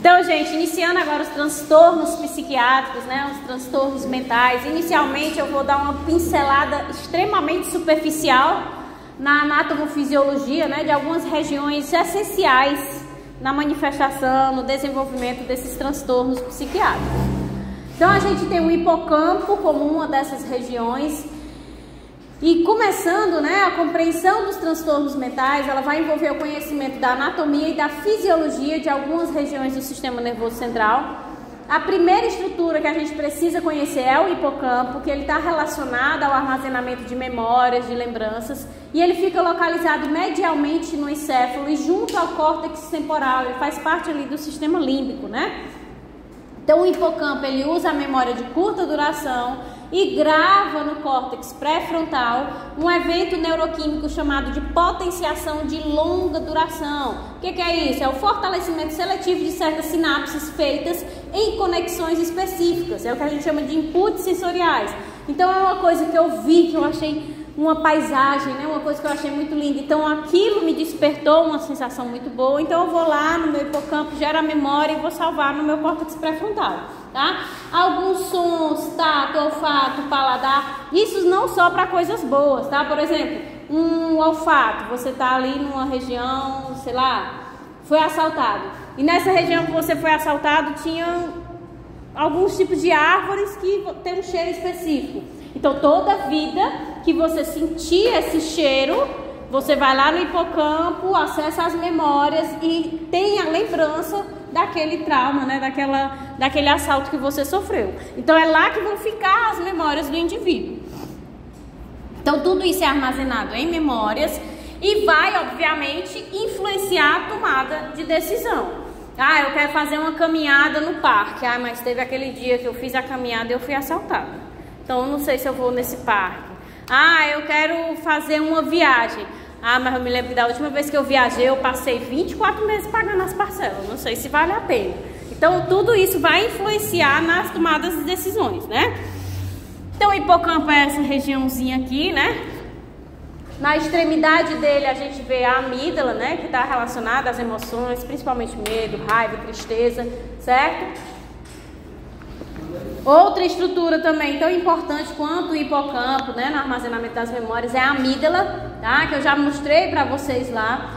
Então, gente, iniciando agora os transtornos psiquiátricos, né, os transtornos mentais. Inicialmente eu vou dar uma pincelada extremamente superficial na anatomofisiologia, né, de algumas regiões essenciais na manifestação, no desenvolvimento desses transtornos psiquiátricos. Então, a gente tem o hipocampo como uma dessas regiões. E começando, né, a compreensão dos transtornos mentais, ela vai envolver o conhecimento da anatomia e da fisiologia de algumas regiões do sistema nervoso central. A primeira estrutura que a gente precisa conhecer é o hipocampo, que ele está relacionado ao armazenamento de memórias, de lembranças, e ele fica localizado medialmente no encéfalo e junto ao córtex temporal, ele faz parte ali do sistema límbico, né? Então, o hipocampo, ele usa a memória de curta duração e grava no córtex pré-frontal um evento neuroquímico chamado de potenciação de longa duração. O que é isso? É o fortalecimento seletivo de certas sinapses feitas em conexões específicas. É o que a gente chama de inputs sensoriais. Então, é uma coisa que eu vi, que eu achei uma paisagem, né? Uma coisa que eu achei muito linda. Então, aquilo me despertou uma sensação muito boa. Então, eu vou lá no meu hipocampo, gero a memória e vou salvar no meu córtex pré-frontal, tá? Alguns sons, tato, olfato, paladar, isso não só para coisas boas, tá? Por exemplo, um olfato, você tá ali numa região, sei lá, foi assaltado. E nessa região que você foi assaltado, tinha alguns tipos de árvores que tem um cheiro específico. Então, toda vida que você sentir esse cheiro, você vai lá no hipocampo, acessa as memórias e tem a lembrança daquele trauma, né? Daquele assalto que você sofreu. Então, é lá que vão ficar as memórias do indivíduo. Então, tudo isso é armazenado em memórias e vai, obviamente, influenciar a tomada de decisão. Ah, eu quero fazer uma caminhada no parque. Ah, mas teve aquele dia que eu fiz a caminhada e eu fui assaltada. Então, eu não sei se eu vou nesse parque. Ah, eu quero fazer uma viagem. Ah, mas eu me lembro que da última vez que eu viajei, eu passei 24 meses pagando as parcelas. Não sei se vale a pena. Então, tudo isso vai influenciar nas tomadas de decisões, né? Então, o hipocampo é essa regiãozinha aqui, né? Na extremidade dele, a gente vê a amígdala, né? Que está relacionada às emoções, principalmente medo, raiva, tristeza, certo? Outra estrutura também tão importante quanto o hipocampo, né, no armazenamento das memórias, é a amígdala, tá? Que eu já mostrei para vocês lá.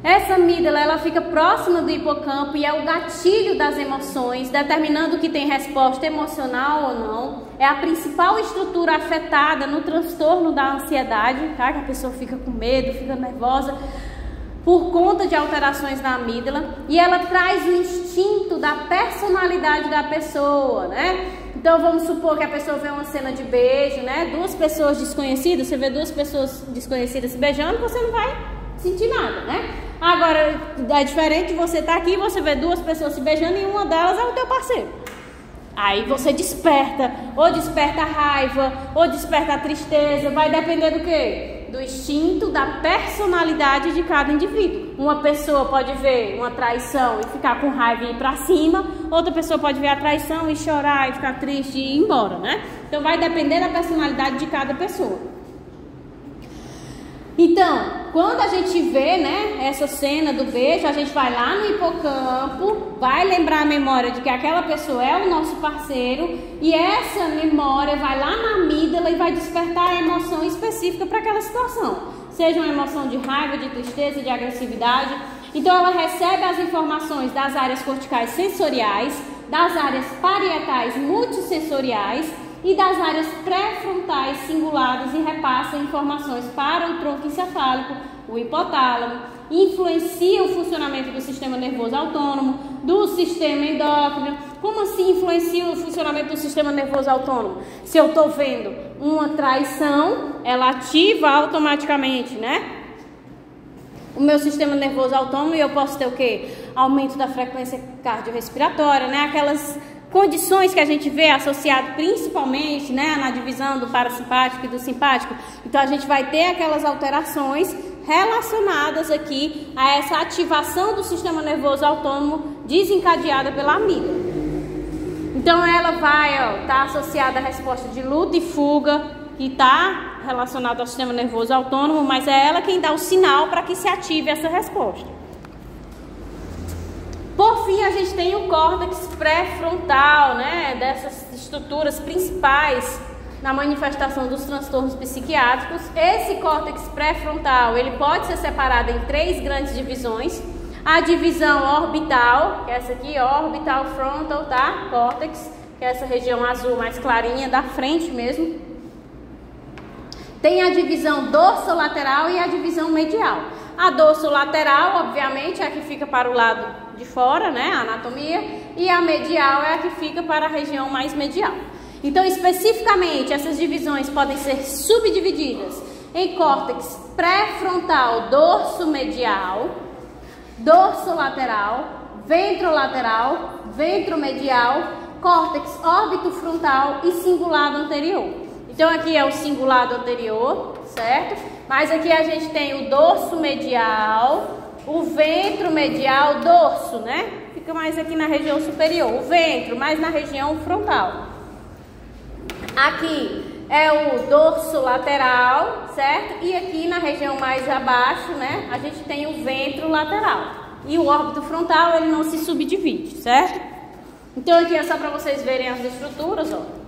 Essa amígdala, ela fica próxima do hipocampo e é o gatilho das emoções, determinando que tem resposta emocional ou não. É a principal estrutura afetada no transtorno da ansiedade, tá? Que a pessoa fica com medo, fica nervosa por conta de alterações na amígdala, e ela traz o instinto da personalidade da pessoa, né? Então, vamos supor que a pessoa vê uma cena de beijo, né? Duas pessoas desconhecidas, você vê duas pessoas desconhecidas se beijando, você não vai sentir nada, né? Agora, é diferente de você estar aqui e você vê duas pessoas se beijando e uma delas é o teu parceiro. Aí você desperta, ou desperta a raiva, ou desperta a tristeza, vai depender do quê? Do instinto, da personalidade de cada indivíduo. Uma pessoa pode ver uma traição e ficar com raiva e ir pra cima, outra pessoa pode ver a traição e chorar e ficar triste e ir embora, né? Então vai depender da personalidade de cada pessoa. Então, quando a gente vê, né, essa cena do beijo, a gente vai lá no hipocampo, vai lembrar a memória de que aquela pessoa é o nosso parceiro, e essa memória vai lá na amígdala e vai despertar a emoção específica para aquela situação. Seja uma emoção de raiva, de tristeza, de agressividade. Então, ela recebe as informações das áreas corticais sensoriais, das áreas parietais multissensoriais e das áreas pré-frontais singuladas e repassa informações para o tronco encefálico, o hipotálamo, influencia o funcionamento do sistema nervoso autônomo, do sistema endócrino. Como assim influencia o funcionamento do sistema nervoso autônomo? Se eu estou vendo uma traição, ela ativa automaticamente, né? O meu sistema nervoso autônomo, e eu posso ter o quê? Aumento da frequência cardiorrespiratória, né? Aquelas condições que a gente vê associado principalmente, né, na divisão do parasimpático e do simpático. Então, a gente vai ter aquelas alterações relacionadas aqui a essa ativação do sistema nervoso autônomo desencadeada pela amígdala. Então, ela vai estar associada à resposta de luta e fuga, que está relacionada ao sistema nervoso autônomo, mas é ela quem dá o sinal para que se ative essa resposta. Por fim, a gente tem o córtex pré-frontal, né? Dessas estruturas principais na manifestação dos transtornos psiquiátricos. Esse córtex pré-frontal, ele pode ser separado em 3 grandes divisões. A divisão orbital, que é essa aqui, orbital frontal, tá? Córtex, que é essa região azul mais clarinha, da frente mesmo. Tem a divisão dorsolateral e a divisão medial. A dorsolateral, obviamente, é a que fica para o lado de fora, né? A anatomia. E a medial é a que fica para a região mais medial. Então, especificamente, essas divisões podem ser subdivididas em córtex pré-frontal dorso-medial, dorsolateral, ventrolateral, ventromedial, córtex órbito-frontal e cingulado anterior. Então, aqui é o cingulado anterior, certo? Mas aqui a gente tem o dorso medial, o ventro medial, dorso, né? Fica mais aqui na região superior. O ventro, mais na região frontal. Aqui é o dorso lateral, certo? E aqui na região mais abaixo, né? A gente tem o ventro lateral. E o órbito frontal, ele não se subdivide, certo? Então, aqui é só para vocês verem as estruturas, ó.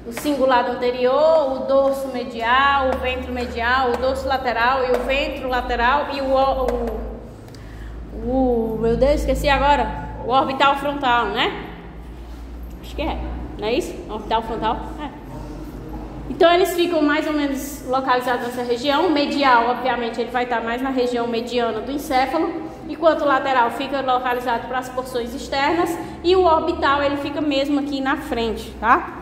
O cingulado anterior, o dorso medial, o ventro medial, o dorso lateral e o ventro lateral e meu Deus, esqueci agora, o orbital frontal, né? Acho que é, não é isso? Orbital frontal? É. Então, eles ficam mais ou menos localizados nessa região. O medial, obviamente, ele vai estar mais na região mediana do encéfalo, enquanto o lateral fica localizado para as porções externas e o orbital, ele fica mesmo aqui na frente, tá?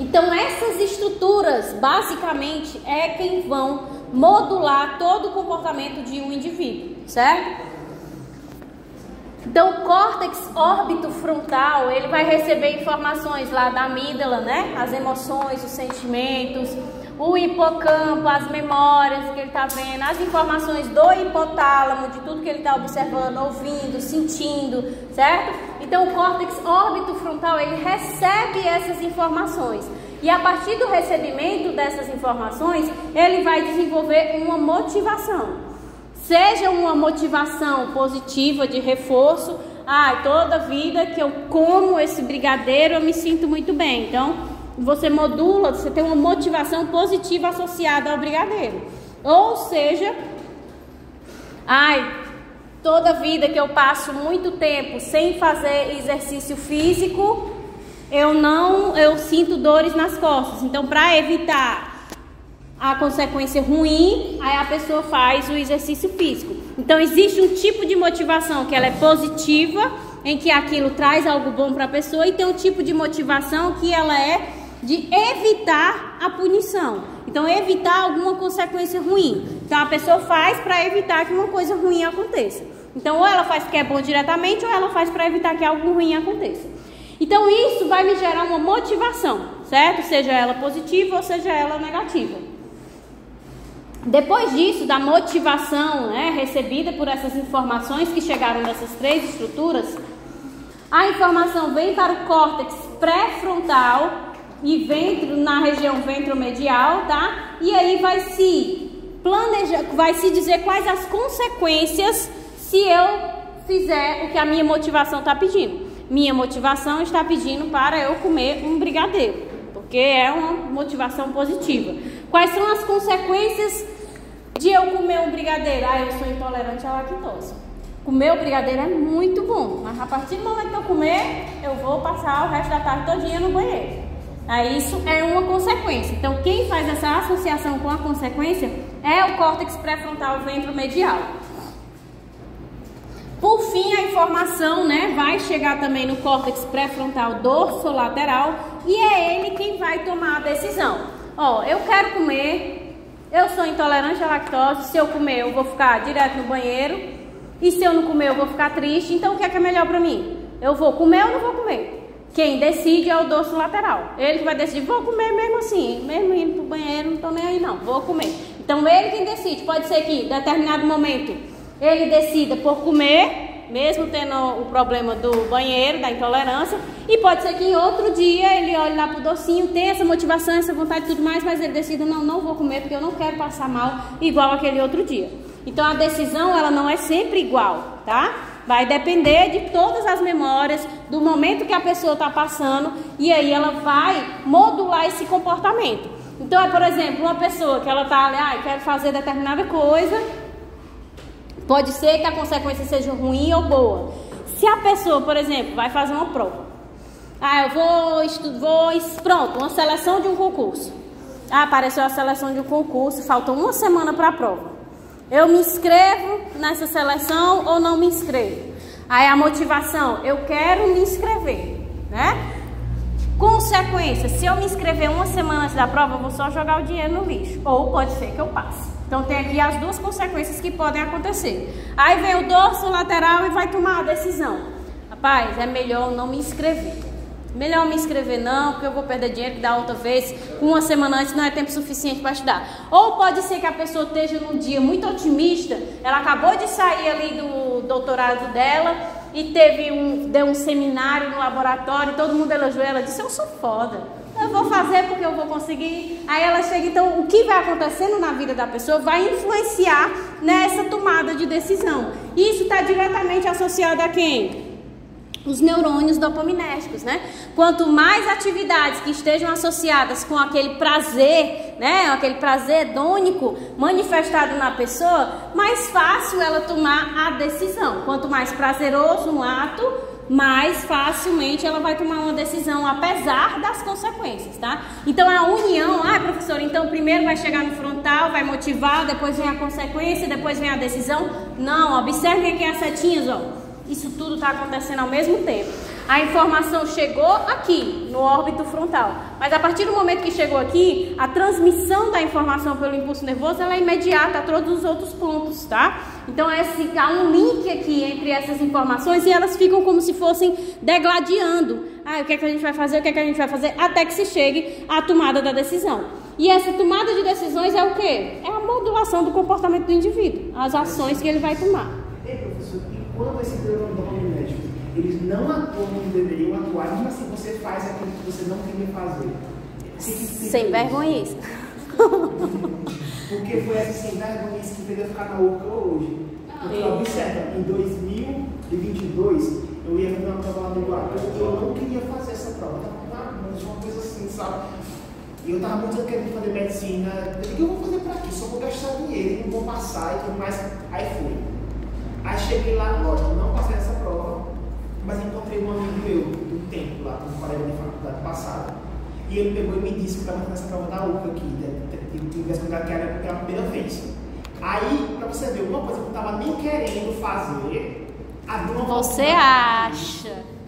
Então, essas estruturas, basicamente, é quem vão modular todo o comportamento de um indivíduo, certo? Então, o córtex órbito frontal, ele vai receber informações lá da amígdala, né? As emoções, os sentimentos, o hipocampo, as memórias que ele está vendo, as informações do hipotálamo, de tudo que ele está observando, ouvindo, sentindo, certo? Então, o córtex órbito frontal, ele recebe essas informações. E a partir do recebimento dessas informações, ele vai desenvolver uma motivação. Seja uma motivação positiva de reforço. Toda vida que eu como esse brigadeiro, eu me sinto muito bem. Então, você modula, você tem uma motivação positiva associada ao brigadeiro. Ou seja, toda vida que eu passo muito tempo sem fazer exercício físico, eu sinto dores nas costas. Então, para evitar a consequência ruim, aí a pessoa faz o exercício físico. Então, existe um tipo de motivação que ela é positiva, em que aquilo traz algo bom para a pessoa, e tem um tipo de motivação que ela é de evitar a punição. Então, evitar alguma consequência ruim. Então, a pessoa faz para evitar que uma coisa ruim aconteça. Então, ou ela faz porque é bom diretamente, ou ela faz para evitar que algo ruim aconteça. Então, isso vai me gerar uma motivação, certo? Seja ela positiva ou seja ela negativa. Depois disso, da motivação, né, recebida por essas informações que chegaram dessas 3 estruturas, a informação vem para o córtex pré-frontal e na região ventromedial, tá? E aí vai se planejar, vai se dizer quais as consequências se eu fizer o que a minha motivação está pedindo. Minha motivação está pedindo para eu comer um brigadeiro, porque é uma motivação positiva. Quais são as consequências de eu comer um brigadeiro? Eu sou intolerante à lactose. Comer o brigadeiro é muito bom, mas a partir do momento que eu comer, eu vou passar o resto da tarde todinha no banheiro. Isso é uma consequência. Então, quem faz essa associação com a consequência é o córtex pré-frontal ventromedial. Por fim, a informação, né, vai chegar também no córtex pré-frontal dorsolateral e é ele quem vai tomar a decisão. Eu quero comer, eu sou intolerante à lactose, se eu comer eu vou ficar direto no banheiro e se eu não comer eu vou ficar triste, então o que é melhor para mim? Eu vou comer ou não vou comer? Quem decide é o dorsolateral. Ele que vai decidir, vou comer mesmo assim, mesmo indo pro banheiro, não tô nem aí não, vou comer. Então ele quem decide, pode ser que em determinado momento ele decida por comer, mesmo tendo o problema do banheiro, da intolerância, e pode ser que em outro dia ele olhe lá pro docinho, tenha essa motivação, essa vontade e tudo mais, mas ele decida, não vou comer porque eu não quero passar mal igual aquele outro dia. Então a decisão, ela não é sempre igual, tá? Vai depender de todas as memórias, do momento que a pessoa está passando, e aí ela vai modular esse comportamento. Então, por exemplo, uma pessoa que ela está ali, quer fazer determinada coisa, pode ser que a consequência seja ruim ou boa. Se a pessoa, por exemplo, vai fazer uma prova, pronto, uma seleção de um concurso. Apareceu a seleção de um concurso, falta uma semana para a prova. Eu me inscrevo nessa seleção ou não me inscrevo? Aí a motivação, eu quero me inscrever, né? Consequência, se eu me inscrever uma semana antes da prova, eu vou só jogar o dinheiro no lixo. Ou pode ser que eu passe. Então tem aqui as duas consequências que podem acontecer. Aí vem o dorso lateral e vai tomar a decisão. Rapaz, é melhor não me inscrever. Melhor me inscrever não, porque eu vou perder dinheiro que da outra vez, uma semana antes não é tempo suficiente para estudar. Ou pode ser que a pessoa esteja num dia muito otimista, ela acabou de sair ali do doutorado dela e deu um seminário no laboratório, todo mundo elogiou ela, disse, eu sou foda, eu vou fazer porque eu vou conseguir. Aí ela chega, então o que vai acontecendo na vida da pessoa vai influenciar nessa tomada de decisão. Isso está diretamente associado a quem? Os neurônios dopaminérgicos, né? Quanto mais atividades que estejam associadas com aquele prazer, né? Aquele prazer hedônico manifestado na pessoa, mais fácil ela tomar a decisão. Quanto mais prazeroso um ato, mais facilmente ela vai tomar uma decisão, apesar das consequências, tá? Então a união, professora, então primeiro vai chegar no frontal, vai motivar, depois vem a consequência, depois vem a decisão. Não, observem aqui as setinhas, ó. Isso tudo está acontecendo ao mesmo tempo. A informação chegou aqui, no órbito frontal. Mas a partir do momento que chegou aqui, a transmissão da informação pelo impulso nervoso, ela é imediata a todos os outros pontos, tá? Então há um link aqui entre essas informações e elas ficam como se fossem degladiando. O que é que a gente vai fazer, o que é que a gente vai fazer, até que se chegue à tomada da decisão. E essa tomada de decisões é o quê? É a modulação do comportamento do indivíduo, as ações que ele vai tomar. Professor, quando esse neurônio dopaminérgico, eles não atuam como deveriam atuar, mesmo assim você faz aquilo que você não queria fazer. Sem vergonha isso. Porque foi essa sem vergonha que fez eu ficar na URCA hoje. Porque observa, em 2022, eu ia fazer uma prova lá no Iguatu e eu não queria fazer essa prova. Eu tava uma coisa assim, sabe? E eu tava muito querendo fazer medicina. Eu digo, o que eu vou fazer pra quê? Só vou gastar dinheiro e não vou passar e tudo mais. Aí fui. Aí cheguei lá, lógico, não passei essa prova, mas encontrei um amigo meu do tempo lá, um colega de faculdade passada, e ele pegou e me disse que estava fazendo essa prova da UCA aqui, que era pela primeira vez. Aí, pra você ver, uma coisa que eu não estava nem querendo fazer, você acha?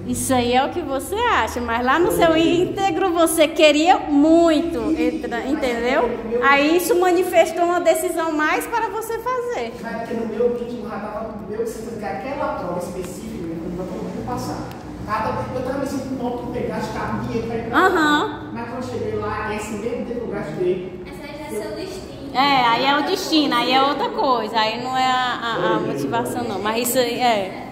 Isso aí é o que você acha, mas lá no seu íntegro você queria muito, entendeu? Aí isso manifestou uma decisão mais para você fazer. Mas porque no meu ritmo já estava aquela prova específica, eu não vou passar. Eu estava me sentindo mal por pegar, gastar dinheiro para ir para lá. Mas quando eu cheguei lá, esse mesmo tempo que eu gastei. Esse aí já é seu destino. Aí é o destino, aí é outra coisa, aí não é a motivação não, mas isso aí é.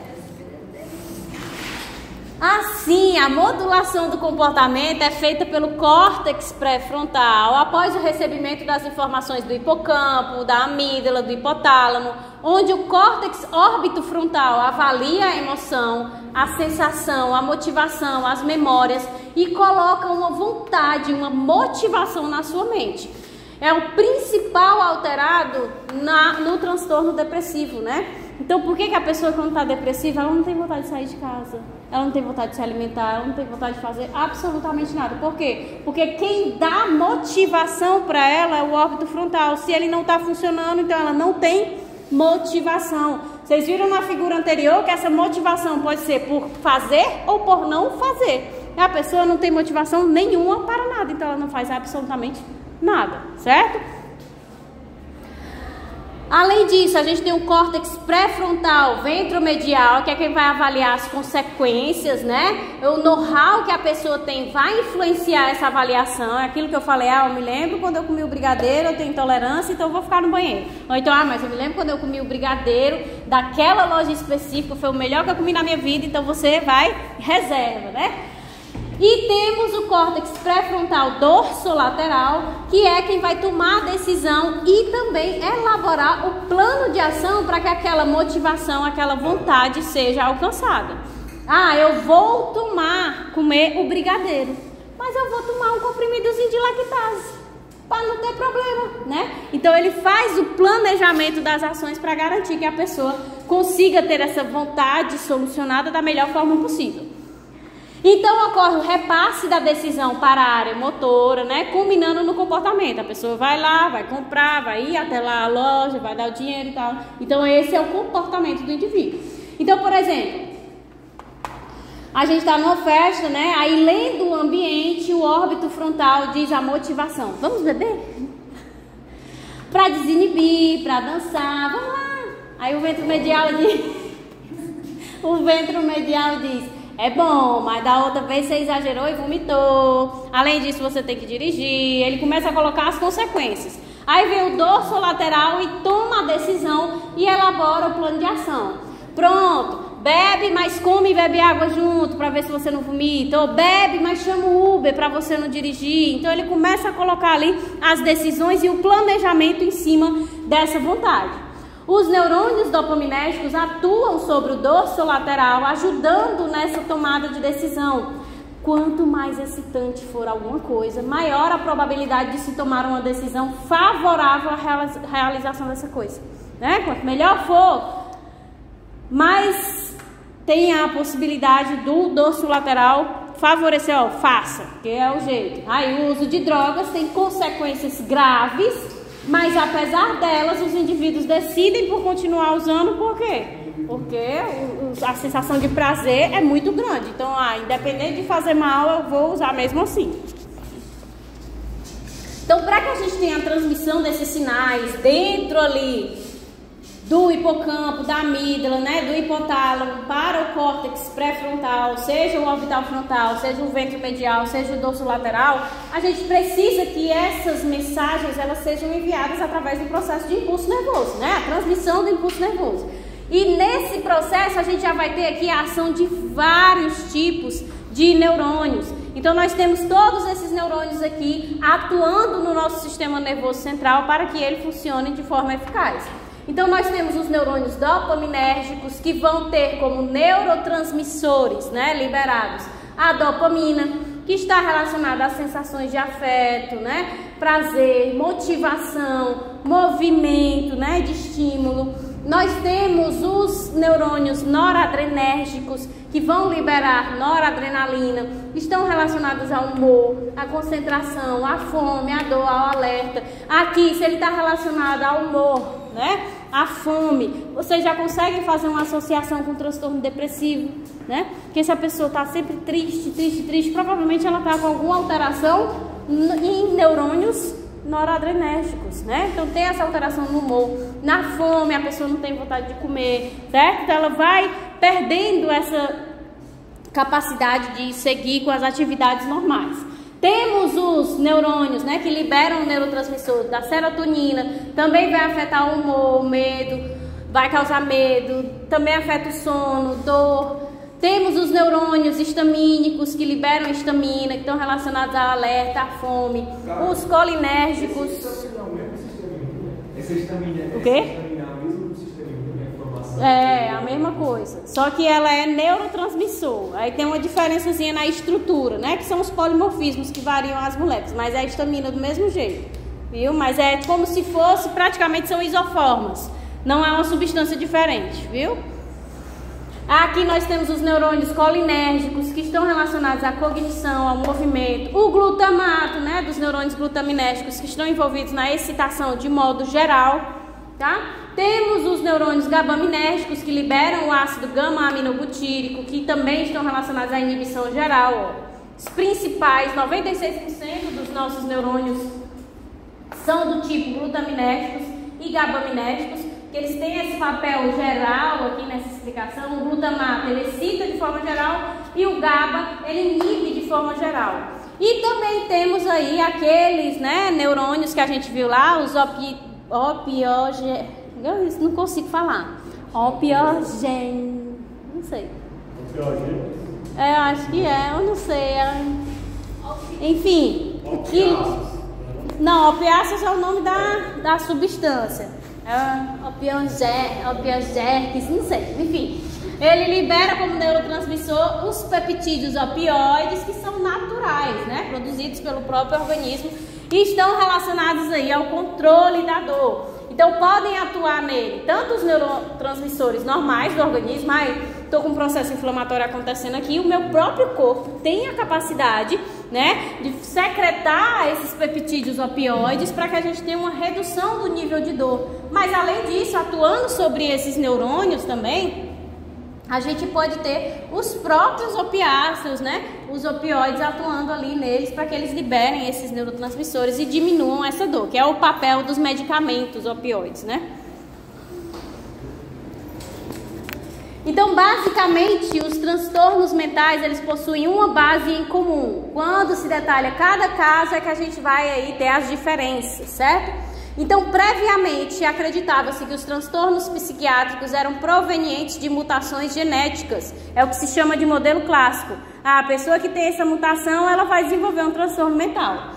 Assim, a modulação do comportamento é feita pelo córtex pré-frontal após o recebimento das informações do hipocampo, da amígdala, do hipotálamo, onde o córtex órbito-frontal avalia a emoção, a sensação, a motivação, as memórias e coloca uma vontade, uma motivação na sua mente. É o principal alterado no transtorno depressivo, né? Então, por que a pessoa, quando está depressiva, ela não tem vontade de sair de casa? Ela não tem vontade de se alimentar, ela não tem vontade de fazer absolutamente nada. Por quê? Porque quem dá motivação para ela é o órbito frontal. Se ele não está funcionando, então ela não tem motivação. Vocês viram na figura anterior que essa motivação pode ser por fazer ou por não fazer. A pessoa não tem motivação nenhuma para nada, então ela não faz absolutamente nada, certo? Além disso, a gente tem um córtex pré-frontal ventromedial, que é quem vai avaliar as consequências, né? O know-how que a pessoa tem vai influenciar essa avaliação. É aquilo que eu falei, eu me lembro quando eu comi o brigadeiro, eu tenho intolerância, então eu vou ficar no banheiro. Ou então, mas eu me lembro quando eu comi o brigadeiro daquela loja específica, foi o melhor que eu comi na minha vida, então você vai reserva, né? E temos o córtex pré-frontal dorsolateral, que é quem vai tomar a decisão e também elaborar o plano de ação para que aquela motivação, aquela vontade seja alcançada. Ah, eu vou comer o brigadeiro, mas eu vou tomar um comprimidozinho de lactase, para não ter problema, né? Então ele faz o planejamento das ações para garantir que a pessoa consiga ter essa vontade solucionada da melhor forma possível. Então ocorre o repasse da decisão para a área motora, né? Culminando no comportamento. A pessoa vai lá, vai comprar, vai ir até lá a loja, vai dar o dinheiro e tal. Então esse é o comportamento do indivíduo. Então, por exemplo, a gente está numa festa, né? Aí lendo o ambiente, o órbito frontal diz a motivação. Vamos beber? Para desinibir, para dançar, vamos lá. Aí o ventro medial diz, é bom, mas da outra vez você exagerou e vomitou. Além disso, você tem que dirigir. Ele começa a colocar as consequências. Aí vem o dorsolateral e toma a decisão e elabora o plano de ação. Pronto, bebe, mas come e bebe água junto para ver se você não vomita. Ou bebe, mas chama o Uber para você não dirigir. Então ele começa a colocar ali as decisões e o planejamento em cima dessa vontade. Os neurônios dopaminérgicos atuam sobre o dorsolateral, ajudando nessa tomada de decisão. Quanto mais excitante for alguma coisa, maior a probabilidade de se tomar uma decisão favorável à realização dessa coisa, né? Quanto melhor for, mais tem a possibilidade do dorsolateral favorecer, ó, faça, que é o jeito. Aí o uso de drogas tem consequências graves, mas apesar delas, os indivíduos decidem por continuar usando, por quê? Porque a sensação de prazer é muito grande. Então, independente de fazer mal, eu vou usar mesmo assim. Então, para que a gente tenha a transmissão desses sinais dentro ali do hipocampo, da amígdala, né, do hipotálamo para o córtex pré-frontal, seja o orbital frontal, seja o ventro medial, seja o dorsolateral, a gente precisa que essas mensagens elas sejam enviadas através do processo de impulso nervoso, né, a transmissão do impulso nervoso. E nesse processo a gente já vai ter aqui a ação de vários tipos de neurônios. Então nós temos todos esses neurônios aqui atuando no nosso sistema nervoso central para que ele funcione de forma eficaz. Então nós temos os neurônios dopaminérgicos que vão ter como neurotransmissores, né, liberados a dopamina, que está relacionada às sensações de afeto, né, prazer, motivação, movimento, né, de estímulo. Nós temos os neurônios noradrenérgicos que vão liberar noradrenalina, estão relacionados ao humor, à concentração, à fome, à dor, ao alerta. Aqui, se ele está relacionado ao humor, né, à fome, vocês já conseguem fazer uma associação com o transtorno depressivo, né? Porque se a pessoa está sempre triste, provavelmente ela está com alguma alteração em neurônios noradrenérgicos, né? Então tem essa alteração no humor, na fome, a pessoa não tem vontade de comer, certo? Então ela vai perdendo essa capacidade de seguir com as atividades normais. Temos os neurônios, né, que liberam o neurotransmissor da serotonina, também vai afetar o humor, o medo, vai causar medo, também afeta o sono, dor. Temos os neurônios histamínicos que liberam histamina, que estão relacionados ao alerta, à fome. Os colinérgicos. O quê? É a mesma coisa, só que ela é neurotransmissor. Aí tem uma diferençazinha na estrutura, né? Que são os polimorfismos que variam as moléculas, mas é a histamina do mesmo jeito, viu? Mas é como se fosse, praticamente são isoformas, não é uma substância diferente, viu? Aqui nós temos os neurônios colinérgicos que estão relacionados à cognição, ao movimento. O glutamato, né? Dos neurônios glutaminérgicos que estão envolvidos na excitação de modo geral, tá? Temos os neurônios gabaminérgicos que liberam o ácido gama-aminobutírico, que também estão relacionados à inibição geral. Ó. Os principais, 96% dos nossos neurônios são do tipo glutaminérgicos e gabaminérgicos, que eles têm esse papel geral aqui nessa explicação. O glutamato ele excita de forma geral e o GABA ele inibe de forma geral. E também temos aí aqueles, né, neurônios que a gente viu lá, os eu não consigo falar. Não sei. Eu acho que eu não sei. Enfim, não, opiáceos é o nome da substância. Opiogéricos, não sei. Enfim, ele libera como neurotransmissor os peptídeos opioides, que são naturais, né? Produzidos pelo próprio organismo e estão relacionados aí ao controle da dor. Então podem atuar nele tanto os neurotransmissores normais do organismo. Estou com um processo inflamatório acontecendo aqui, o meu próprio corpo tem a capacidade, né, de secretar esses peptídeos opioides para que a gente tenha uma redução do nível de dor. Mas além disso, atuando sobre esses neurônios também, a gente pode ter os próprios opiáceos, né, os opioides atuando ali neles para que eles liberem esses neurotransmissores e diminuam essa dor, que é o papel dos medicamentos opioides, né? Então, basicamente, os transtornos mentais, eles possuem uma base em comum. Quando se detalha cada caso, é que a gente vai aí ter as diferenças, certo? Então, previamente, acreditava-se que os transtornos psiquiátricos eram provenientes de mutações genéticas. É o que se chama de modelo clássico. A pessoa que tem essa mutação, ela vai desenvolver um transtorno mental.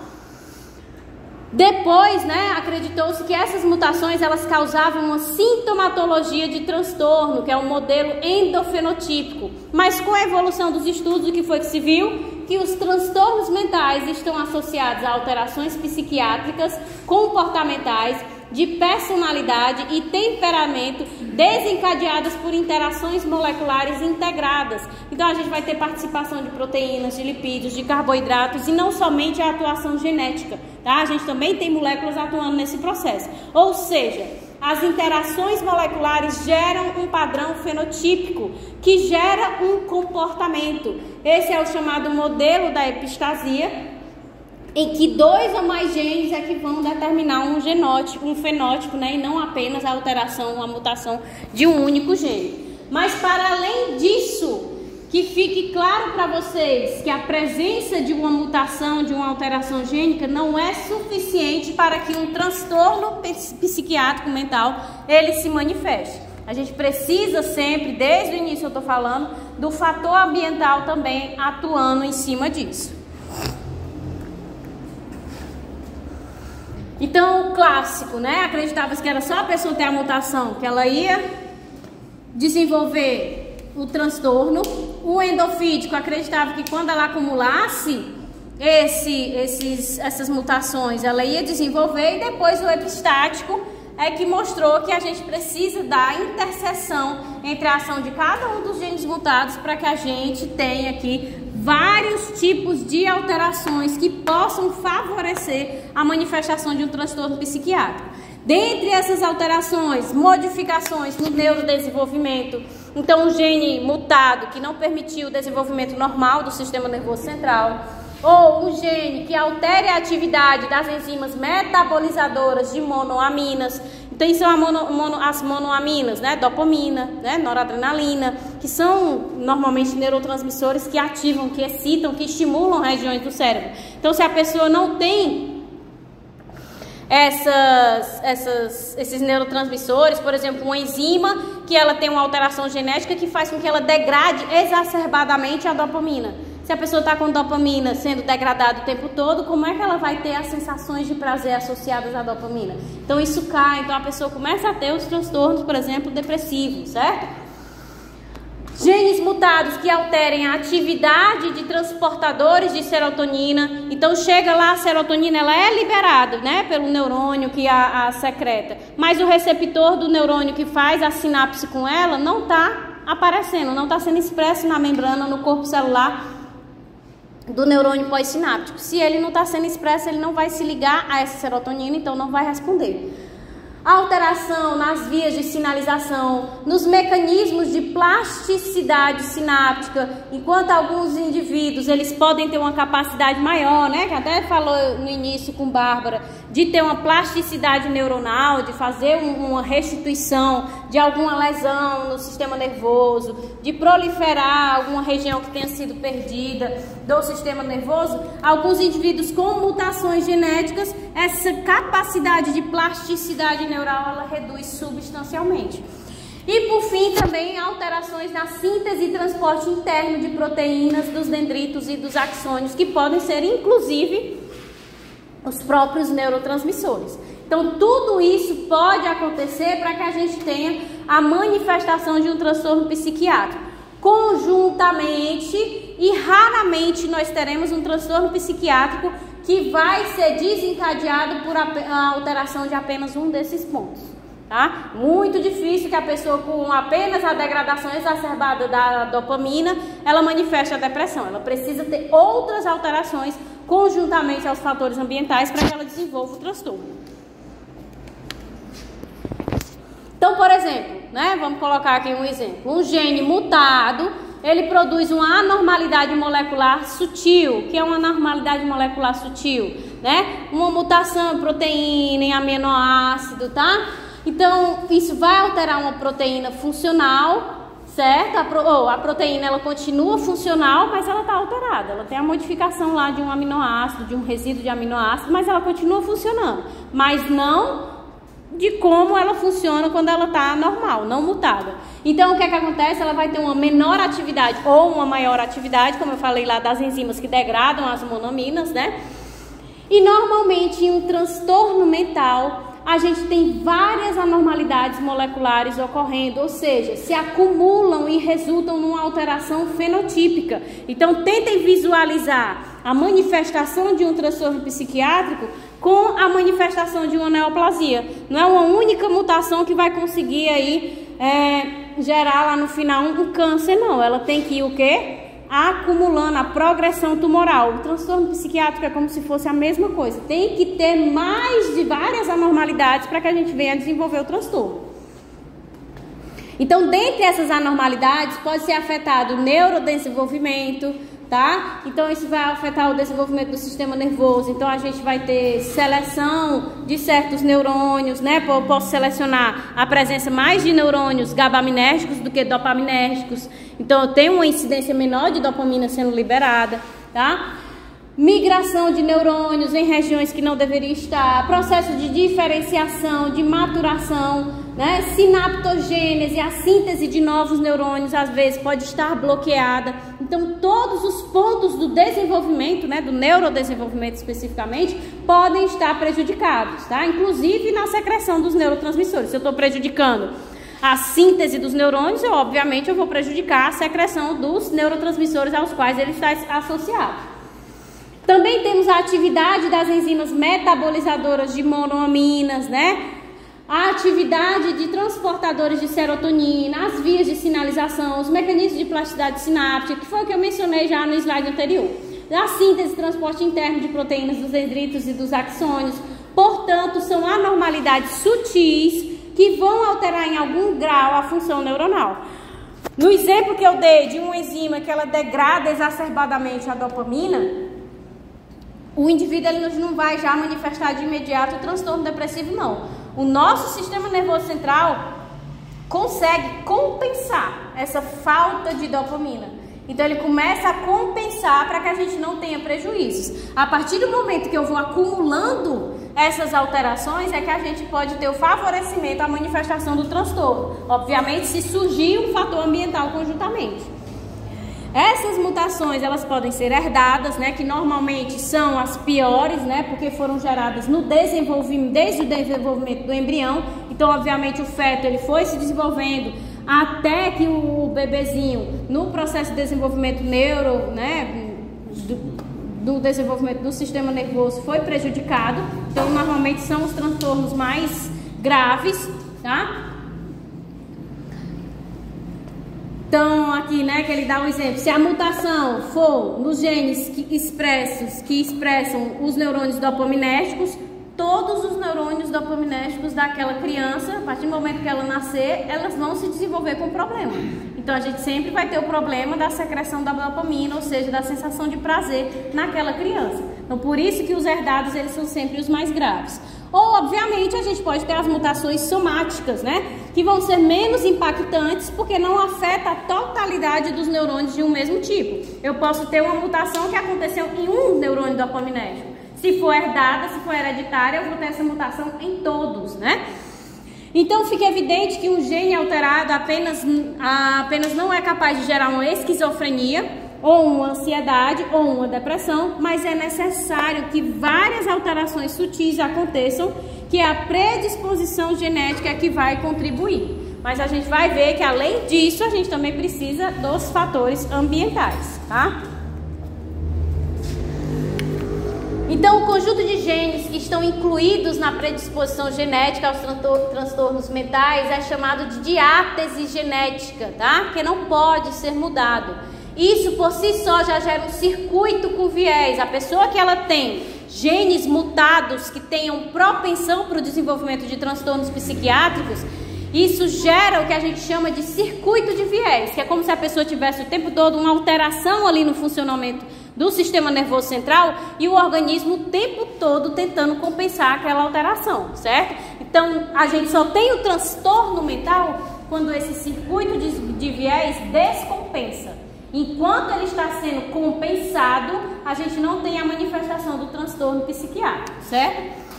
Depois, né, acreditou-se que essas mutações elas causavam uma sintomatologia de transtorno, que é um modelo endofenotípico. Mas com a evolução dos estudos, o que foi que se viu? Que os transtornos mentais estão associados a alterações psiquiátricas, comportamentais, de personalidade e temperamento desencadeadas por interações moleculares integradas. Então a gente vai ter participação de proteínas, de lipídios, de carboidratos e não somente a atuação genética, tá? A gente também tem moléculas atuando nesse processo. Ou seja, as interações moleculares geram um padrão fenotípico que gera um comportamento. Esse é o chamado modelo da epistasia, em que 2 ou mais genes é que vão determinar um genótipo, um fenótipo, né? E não apenas a alteração, a mutação de um único gene. Mas para além disso, que fique claro para vocês que a presença de uma mutação, de uma alteração gênica, não é suficiente para que um transtorno psiquiátrico mental ele se manifeste. A gente precisa sempre, desde o início eu estou falando, do fator ambiental também atuando em cima disso. Então, o clássico, né? Acreditava-se que era só a pessoa ter a mutação, que ela ia desenvolver o transtorno. O endofídico acreditava que quando ela acumulasse essas mutações, ela ia desenvolver. E depois o epistático é que mostrou que a gente precisa da interseção entre a ação de cada um dos genes mutados para que a gente tenha aqui vários tipos de alterações que possam favorecer a manifestação de um transtorno psiquiátrico. Dentre essas alterações, modificações no neurodesenvolvimento. Então, um gene mutado que não permitiu o desenvolvimento normal do sistema nervoso central, ou um gene que altere a atividade das enzimas metabolizadoras de monoaminas. Então, são as monoaminas, né? Dopamina, né? Noradrenalina, que são normalmente neurotransmissores que ativam, que excitam, que estimulam regiões do cérebro. Então, se a pessoa não tem esses neurotransmissores, por exemplo, uma enzima que ela tem uma alteração genética que faz com que ela degrade exacerbadamente a dopamina. Se a pessoa está com dopamina sendo degradada o tempo todo, como é que ela vai ter as sensações de prazer associadas à dopamina? Então isso cai, então a pessoa começa a ter os transtornos, por exemplo, depressivos, certo? Genes mutados que alterem a atividade de transportadores de serotonina. Então chega lá, a serotonina ela é liberada, né, pelo neurônio que a secreta. Mas o receptor do neurônio que faz a sinapse com ela não está aparecendo, não está sendo expresso na membrana, no corpo celular do neurônio pós-sináptico. Se ele não está sendo expresso, ele não vai se ligar a essa serotonina, então não vai responder. Alteração nas vias de sinalização, nos mecanismos de plasticidade sináptica, enquanto alguns indivíduos eles podem ter uma capacidade maior, né, que até falou no início com Bárbara, de ter uma plasticidade neuronal, de fazer uma restituição de alguma lesão no sistema nervoso, de proliferar alguma região que tenha sido perdida do sistema nervoso. Alguns indivíduos com mutações genéticas, essa capacidade de plasticidade neural ela reduz substancialmente. E por fim também alterações na síntese e transporte interno de proteínas dos dendritos e dos axônios, que podem ser inclusive os próprios neurotransmissores. Então tudo isso pode acontecer para que a gente tenha a manifestação de um transtorno psiquiátrico. Conjuntamente e raramente nós teremos um transtorno psiquiátrico que vai ser desencadeado por a alteração de apenas um desses pontos, tá? Muito difícil que a pessoa com apenas a degradação exacerbada da dopamina, ela manifeste a depressão. Ela precisa ter outras alterações conjuntamente aos fatores ambientais para que ela desenvolva o transtorno. Então, por exemplo, né, vamos colocar aqui um exemplo. Um gene mutado, ele produz uma anormalidade molecular sutil. O que é uma anormalidade molecular sutil? Né? Uma mutação em proteína, em aminoácido, tá? Então, isso vai alterar uma proteína funcional, certo? A proteína, ela continua funcional, mas ela está alterada. Ela tem a modificação lá de um aminoácido, de um resíduo de aminoácido, mas ela continua funcionando. Mas não de como ela funciona quando ela está normal, não mutada. Então, o que é que acontece? Ela vai ter uma menor atividade ou uma maior atividade, como eu falei lá das enzimas que degradam as monoaminas, né? E normalmente em um transtorno mental, a gente tem várias anormalidades moleculares ocorrendo, ou seja, se acumulam e resultam numa alteração fenotípica. Então, tentem visualizar a manifestação de um transtorno psiquiátrico com a manifestação de uma neoplasia. Não é uma única mutação que vai conseguir aí gerar lá no final um câncer, não. Ela tem que ir o quê? Acumulando a progressão tumoral. O transtorno psiquiátrico é como se fosse a mesma coisa. Tem que ter mais de várias anormalidades para que a gente venha a desenvolver o transtorno. Então, dentre essas anormalidades, pode ser afetado o neurodesenvolvimento, tá? Então, isso vai afetar o desenvolvimento do sistema nervoso. Então, a gente vai ter seleção de certos neurônios, né? Eu posso selecionar a presença mais de neurônios gabaminérgicos do que dopaminérgicos. Então, eu tenho uma incidência menor de dopamina sendo liberada, tá? Migração de neurônios em regiões que não deveria estar, processo de diferenciação, de maturação, né? Sinaptogênese, a síntese de novos neurônios às vezes pode estar bloqueada. Então, todos os pontos do desenvolvimento, né, do neurodesenvolvimento especificamente, podem estar prejudicados, tá? Inclusive na secreção dos neurotransmissores. Se eu estou prejudicando a síntese dos neurônios, obviamente eu vou prejudicar a secreção dos neurotransmissores aos quais ele está associado. Também temos a atividade das enzimas metabolizadoras de monoaminas, né? A atividade de transportadores de serotonina, as vias de sinalização, os mecanismos de plasticidade sináptica, que foi o que eu mencionei já no slide anterior. A síntese e transporte interno de proteínas dos dendritos e dos axônios. Portanto, são anormalidades sutis que vão alterar em algum grau a função neuronal. No exemplo que eu dei de uma enzima que ela degrada exacerbadamente a dopamina, o indivíduo ele não vai já manifestar de imediato o transtorno depressivo, não. O nosso sistema nervoso central consegue compensar essa falta de dopamina. Então, ele começa a compensar para que a gente não tenha prejuízos. A partir do momento que eu vou acumulando essas alterações, é que a gente pode ter o favorecimento à manifestação do transtorno. Obviamente, se surgir um fator ambiental conjuntamente. Essas mutações, elas podem ser herdadas, né, que normalmente são as piores, né, porque foram geradas no desenvolvimento, desde o desenvolvimento do embrião. Então, obviamente, o feto ele foi se desenvolvendo até que o bebezinho, no processo de desenvolvimento do desenvolvimento do sistema nervoso, foi prejudicado. Então, normalmente são os transtornos mais graves, tá? Então, aqui, né, que ele dá um exemplo. Se a mutação for nos genes que expressam os neurônios dopaminérgicos, todos os neurônios dopaminérgicos daquela criança, a partir do momento que ela nascer, elas vão se desenvolver com problema. Então, a gente sempre vai ter o problema da secreção da dopamina, ou seja, da sensação de prazer naquela criança. Então, por isso que os herdados, eles são sempre os mais graves. Ou, obviamente, a gente pode ter as mutações somáticas, né? Que vão ser menos impactantes porque não afeta a totalidade dos neurônios de um mesmo tipo. Eu posso ter uma mutação que aconteceu em um neurônio dopaminérgico. Se for herdada, se for hereditária, eu vou ter essa mutação em todos, né? Então fica evidente que um gene alterado apenas não é capaz de gerar uma esquizofrenia, ou uma ansiedade, ou uma depressão, mas é necessário que várias alterações sutis aconteçam, que é a predisposição genética que vai contribuir. Mas a gente vai ver que além disso, a gente também precisa dos fatores ambientais, tá? Então, o conjunto de genes que estão incluídos na predisposição genética aos transtornos mentais é chamado de diátese genética, tá? Que não pode ser mudado. Isso por si só já gera um circuito com viés. A pessoa que ela tem genes mutados que tenham propensão para o desenvolvimento de transtornos psiquiátricos, isso gera o que a gente chama de circuito de viés, que é como se a pessoa tivesse o tempo todo uma alteração ali no funcionamento do sistema nervoso central e o organismo o tempo todo tentando compensar aquela alteração, certo? Então, a gente só tem o transtorno mental quando esse circuito de viés descompensa. Enquanto ele está sendo compensado, a gente não tem a manifestação do transtorno psiquiátrico, certo?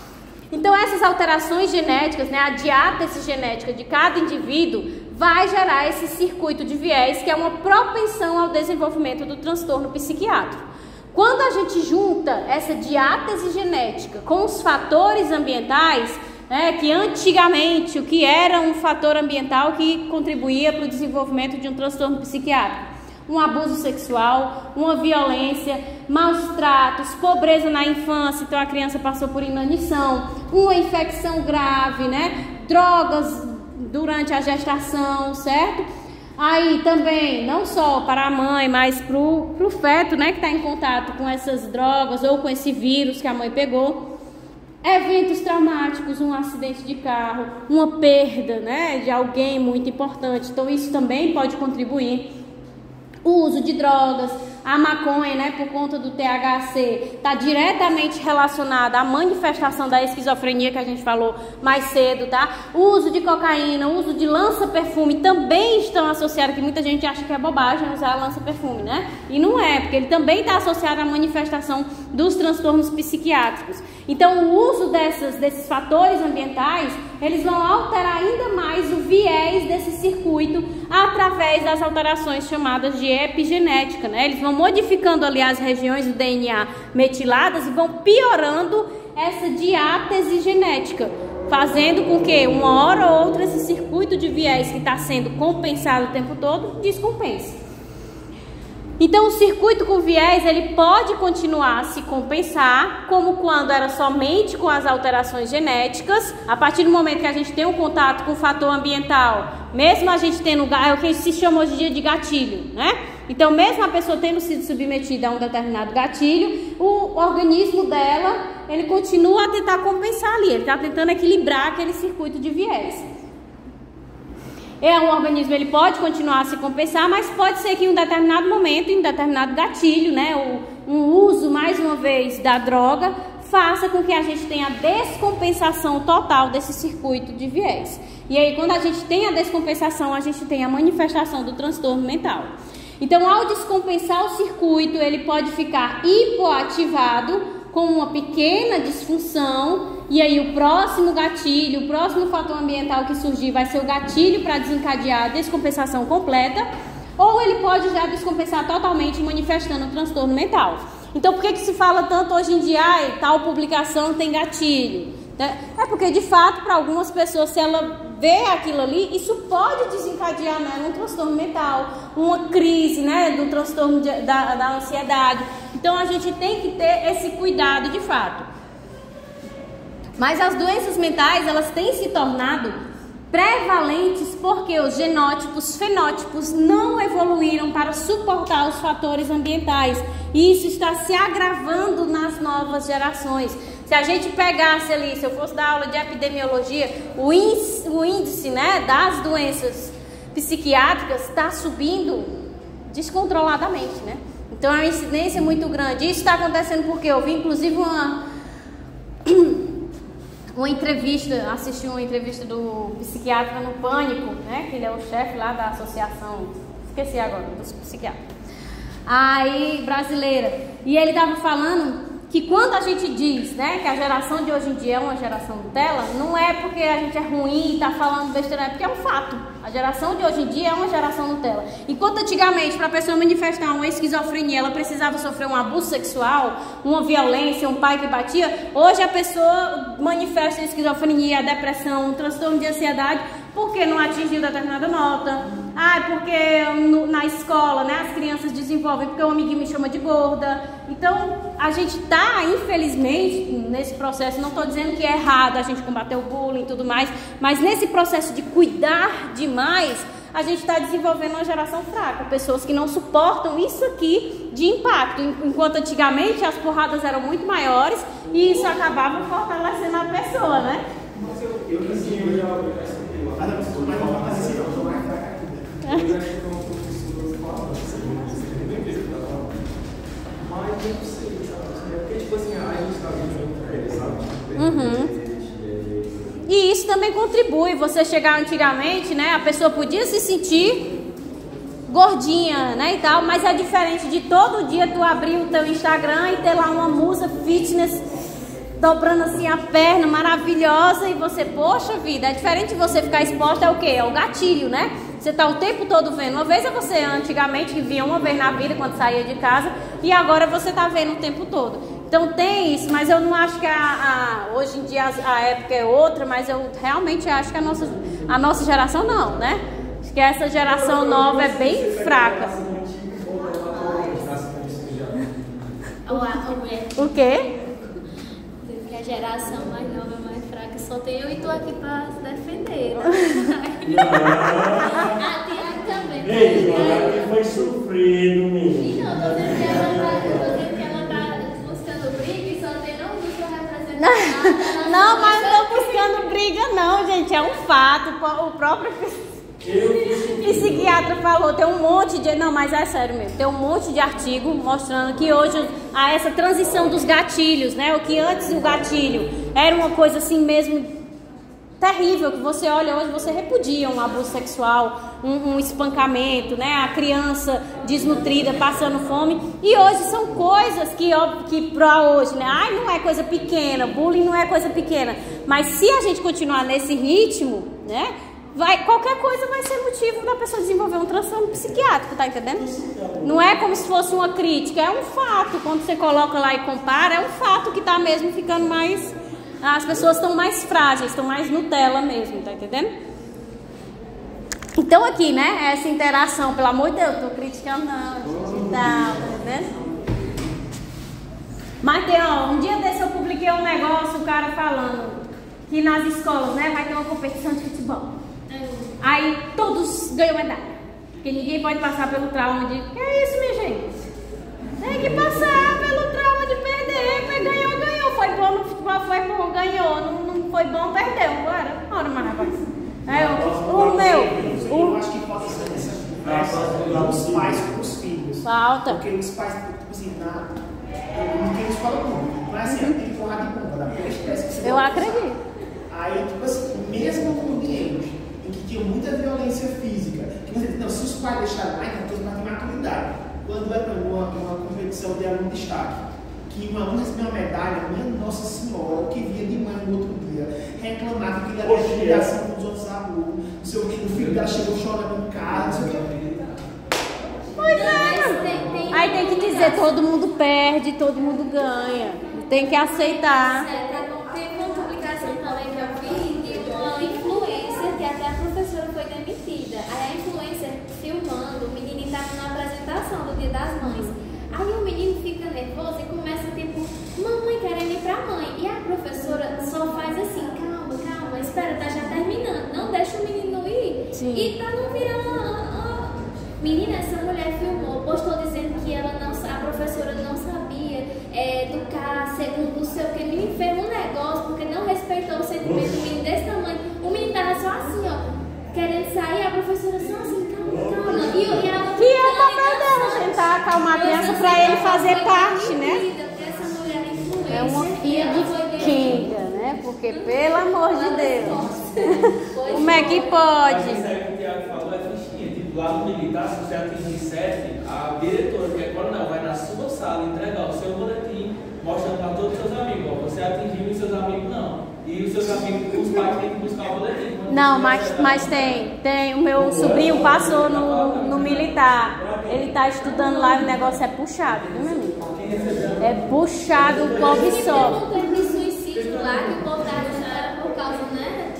Então essas alterações genéticas, né, a diátese genética de cada indivíduo vai gerar esse circuito de viés, que é uma propensão ao desenvolvimento do transtorno psiquiátrico. Quando a gente junta essa diátese genética com os fatores ambientais, né, que antigamente o que era um fator ambiental que contribuía para o desenvolvimento de um transtorno psiquiátrico? Um abuso sexual, uma violência, maus tratos, pobreza na infância, então a criança passou por inanição, uma infecção grave, né? Drogas durante a gestação, certo? Aí também, não só para a mãe, mas para o feto, né, que está em contato com essas drogas ou com esse vírus que a mãe pegou. Eventos traumáticos, um acidente de carro, uma perda, né, de alguém muito importante, então isso também pode contribuir. O uso de drogas, a maconha, né, por conta do THC, está diretamente relacionada à manifestação da esquizofrenia que a gente falou mais cedo, tá? O uso de cocaína, o uso de lança-perfume também estão associados, que muita gente acha que é bobagem usar lança-perfume, né? E não é, porque ele também está associado à manifestação dos transtornos psiquiátricos. Então, o uso desses fatores ambientais, eles vão alterar ainda mais o viés desse circuito através das alterações chamadas de epigenética, né? Eles vão modificando ali as regiões do DNA metiladas e vão piorando essa diátese genética, fazendo com que uma hora ou outra esse circuito de viés que está sendo compensado o tempo todo descompense. Então o circuito com viés ele pode continuar a se compensar, como quando era somente com as alterações genéticas. A partir do momento que a gente tem um contato com o fator ambiental, mesmo a gente tendo é o que se chama hoje em dia de gatilho, né? Então mesmo a pessoa tendo sido submetida a um determinado gatilho, o organismo dela, ele continua a tentar compensar ali, ele está tentando equilibrar aquele circuito de viés. Um organismo ele pode continuar a se compensar, mas pode ser que em um determinado momento, em um determinado gatilho, né, um uso mais uma vez da droga, faça com que a gente tenha a descompensação total desse circuito de viés. E aí quando a gente tem a descompensação, a gente tem a manifestação do transtorno mental. Então ao descompensar o circuito, ele pode ficar hipoativado, com uma pequena disfunção, e aí o próximo gatilho, o próximo fator ambiental que surgir vai ser o gatilho para desencadear a descompensação completa, ou ele pode já descompensar totalmente, manifestando o transtorno mental. Então por que se fala tanto hoje em dia, tal publicação tem gatilho? É porque de fato para algumas pessoas, se ela vê aquilo ali, isso pode desencadear, né, um transtorno mental, uma crise, né, do transtorno da ansiedade. Então a gente tem que ter esse cuidado de fato. Mas as doenças mentais, elas têm se tornado prevalentes porque os genótipos, fenótipos não evoluíram para suportar os fatores ambientais. E isso está se agravando nas novas gerações. Se a gente pegasse ali, se eu fosse dar aula de epidemiologia, o índice, né, das doenças psiquiátricas está subindo descontroladamente, né? Então é uma incidência muito grande. Isso está acontecendo porque eu vi inclusive uma entrevista, assisti uma entrevista do psiquiatra no Pânico, né? Que ele é o chefe lá da associação, esqueci agora, dos psiquiatras, aí brasileira. E ele estava falando que quando a gente diz, né, que a geração de hoje em dia é uma geração Nutella, não é porque a gente é ruim e está falando besteira, é porque é um fato. A geração de hoje em dia é uma geração Nutella. Enquanto antigamente, para a pessoa manifestar uma esquizofrenia, ela precisava sofrer um abuso sexual, uma violência, um pai que batia, hoje a pessoa manifesta a esquizofrenia, a depressão, um transtorno de ansiedade, porque não atingiu determinada nota. Porque na escola, né, as crianças desenvolvem, porque um amiguinho me chama de gorda. Então, a gente tá, infelizmente, nesse processo, não estou dizendo que é errado a gente combater o bullying e tudo mais, mas nesse processo de cuidar demais, a gente está desenvolvendo uma geração fraca, pessoas que não suportam isso aqui de impacto, enquanto antigamente as porradas eram muito maiores e isso acabava fortalecendo a pessoa, né? Mas eu E isso também contribui. Você chegar antigamente, né? A pessoa podia se sentir gordinha, né, e tal, mas é diferente de todo dia tu abrir o teu Instagram e ter lá uma musa fitness dobrando assim a perna, maravilhosa, e você, poxa vida, é diferente de você ficar exposta, é o quê? É o gatilho, né? Você tá o tempo todo vendo. Uma vez é você antigamente que via uma vez na vida quando saía de casa, e agora você tá vendo o tempo todo. Então tem isso, mas eu não acho que hoje em dia a época é outra, mas eu realmente acho que a nossa geração não, né? Acho que essa geração nova é bem fraca. O quê? Que a geração mais nova é mais fraca, só tem eu e tu aqui pra se defender. A Tiago também. Ei, ela foi sofrido, menino. Não, tô dizendo que ela tá buscando briga e só tem não busca representar. Não, mas não tô buscando briga não, gente, é um fato. O próprio psiquiatra falou, tem um monte de... Não, mas é sério mesmo, tem um monte de artigo mostrando que hoje há essa transição dos gatilhos, né? O que antes o gatilho era uma coisa assim mesmo terrível, que você olha hoje, você repudia um abuso sexual, um espancamento, né? A criança desnutrida, passando fome. E hoje são coisas que pra hoje, né? Ai, não é coisa pequena, bullying não é coisa pequena. Mas se a gente continuar nesse ritmo, né? Qualquer coisa vai ser motivo da pessoa desenvolver um transtorno psiquiátrico, tá entendendo? Não é como se fosse uma crítica, é um fato. Quando você coloca lá e compara, é um fato que tá mesmo ficando mais... As pessoas estão mais frágeis, estão mais Nutella mesmo, tá entendendo? Então aqui, né, essa interação, pelo amor de Deus, tô criticando não, tá entendendo? Mas tem, ó, um dia desse eu publiquei um negócio, o cara falando que nas escolas, né, vai ter uma competição de futebol. Aí todos ganham medalha. Porque ninguém pode passar pelo trauma de... Que é isso, minha gente? Tem que passar pelo trauma de perder. Mas ganhou. Foi bom no futebol, foi bom, ganhou. Não foi bom, perdeu. Bora mais, rapaz. Eu acho que falta essa conversa dos pais com os filhos. Falta. Porque os pais, tipo assim, não tem escola pública. Não é assim, tem que porrar de bomba, dá pra eu acredito. Aí, tipo assim, mesmo no ambiente em que tinha muita violência física, que você, não, se os pais deixarem lá, então todos mais têm maturidade. Quando é para uma competição de aluno de destaque, que uma aluna recebeu uma medalha, minha Nossa Senhora, o que via de mãe no outro dia, reclamava que ele era humilhação com os outros alunos, não sei o que, o filho dela chegou chorando em casa, não sei o que. Pois é, aí tem que dizer, todo mundo perde, todo mundo ganha, tem que aceitar. Teve uma publicação também que eu vi de uma influencer que até a professora foi demitida. Aí a influencer filmando, o menino estava na apresentação do Dia das Mães. Aí o menino fica nervoso e começa tipo, mamãe querendo ir pra mãe. E a professora só faz assim, calma, espera, tá já terminando. Não deixa o menino ir. Sim. E pra não virar Menina, essa mulher filmou, postou dizendo que ela não, a professora não sabia educar segundo o seu que. O menino fez um negócio porque não respeitou o sentimento do menino desse tamanho. O menino tava só assim, ó, querendo sair, a professora só assim, calma. E ela que é o papel dela, tentar acalmar a criança pra ele fazer parte, né? Essa mulher influência, é uma filha de Kinga, né? Porque, pelo amor de Deus, como é que pode? Mas isso aí que o Tiago falou é fichinha. Tipo, lá no militar, se você atingir 7, a diretora, que é coronel, vai na sua sala entregar o seu boletim mostrando para todos os seus amigos, ó, você atingiu e os seus amigos não. E os seus amigos, os pais têm que buscar o boletim. Não, mas tem. O meu sobrinho passou no militar. Ele tá estudando lá e o negócio é puxado, viu, meu amigo? É puxado, o pobre só. Não teve suicídio lá que o povo tava dizendo que era por causa, né?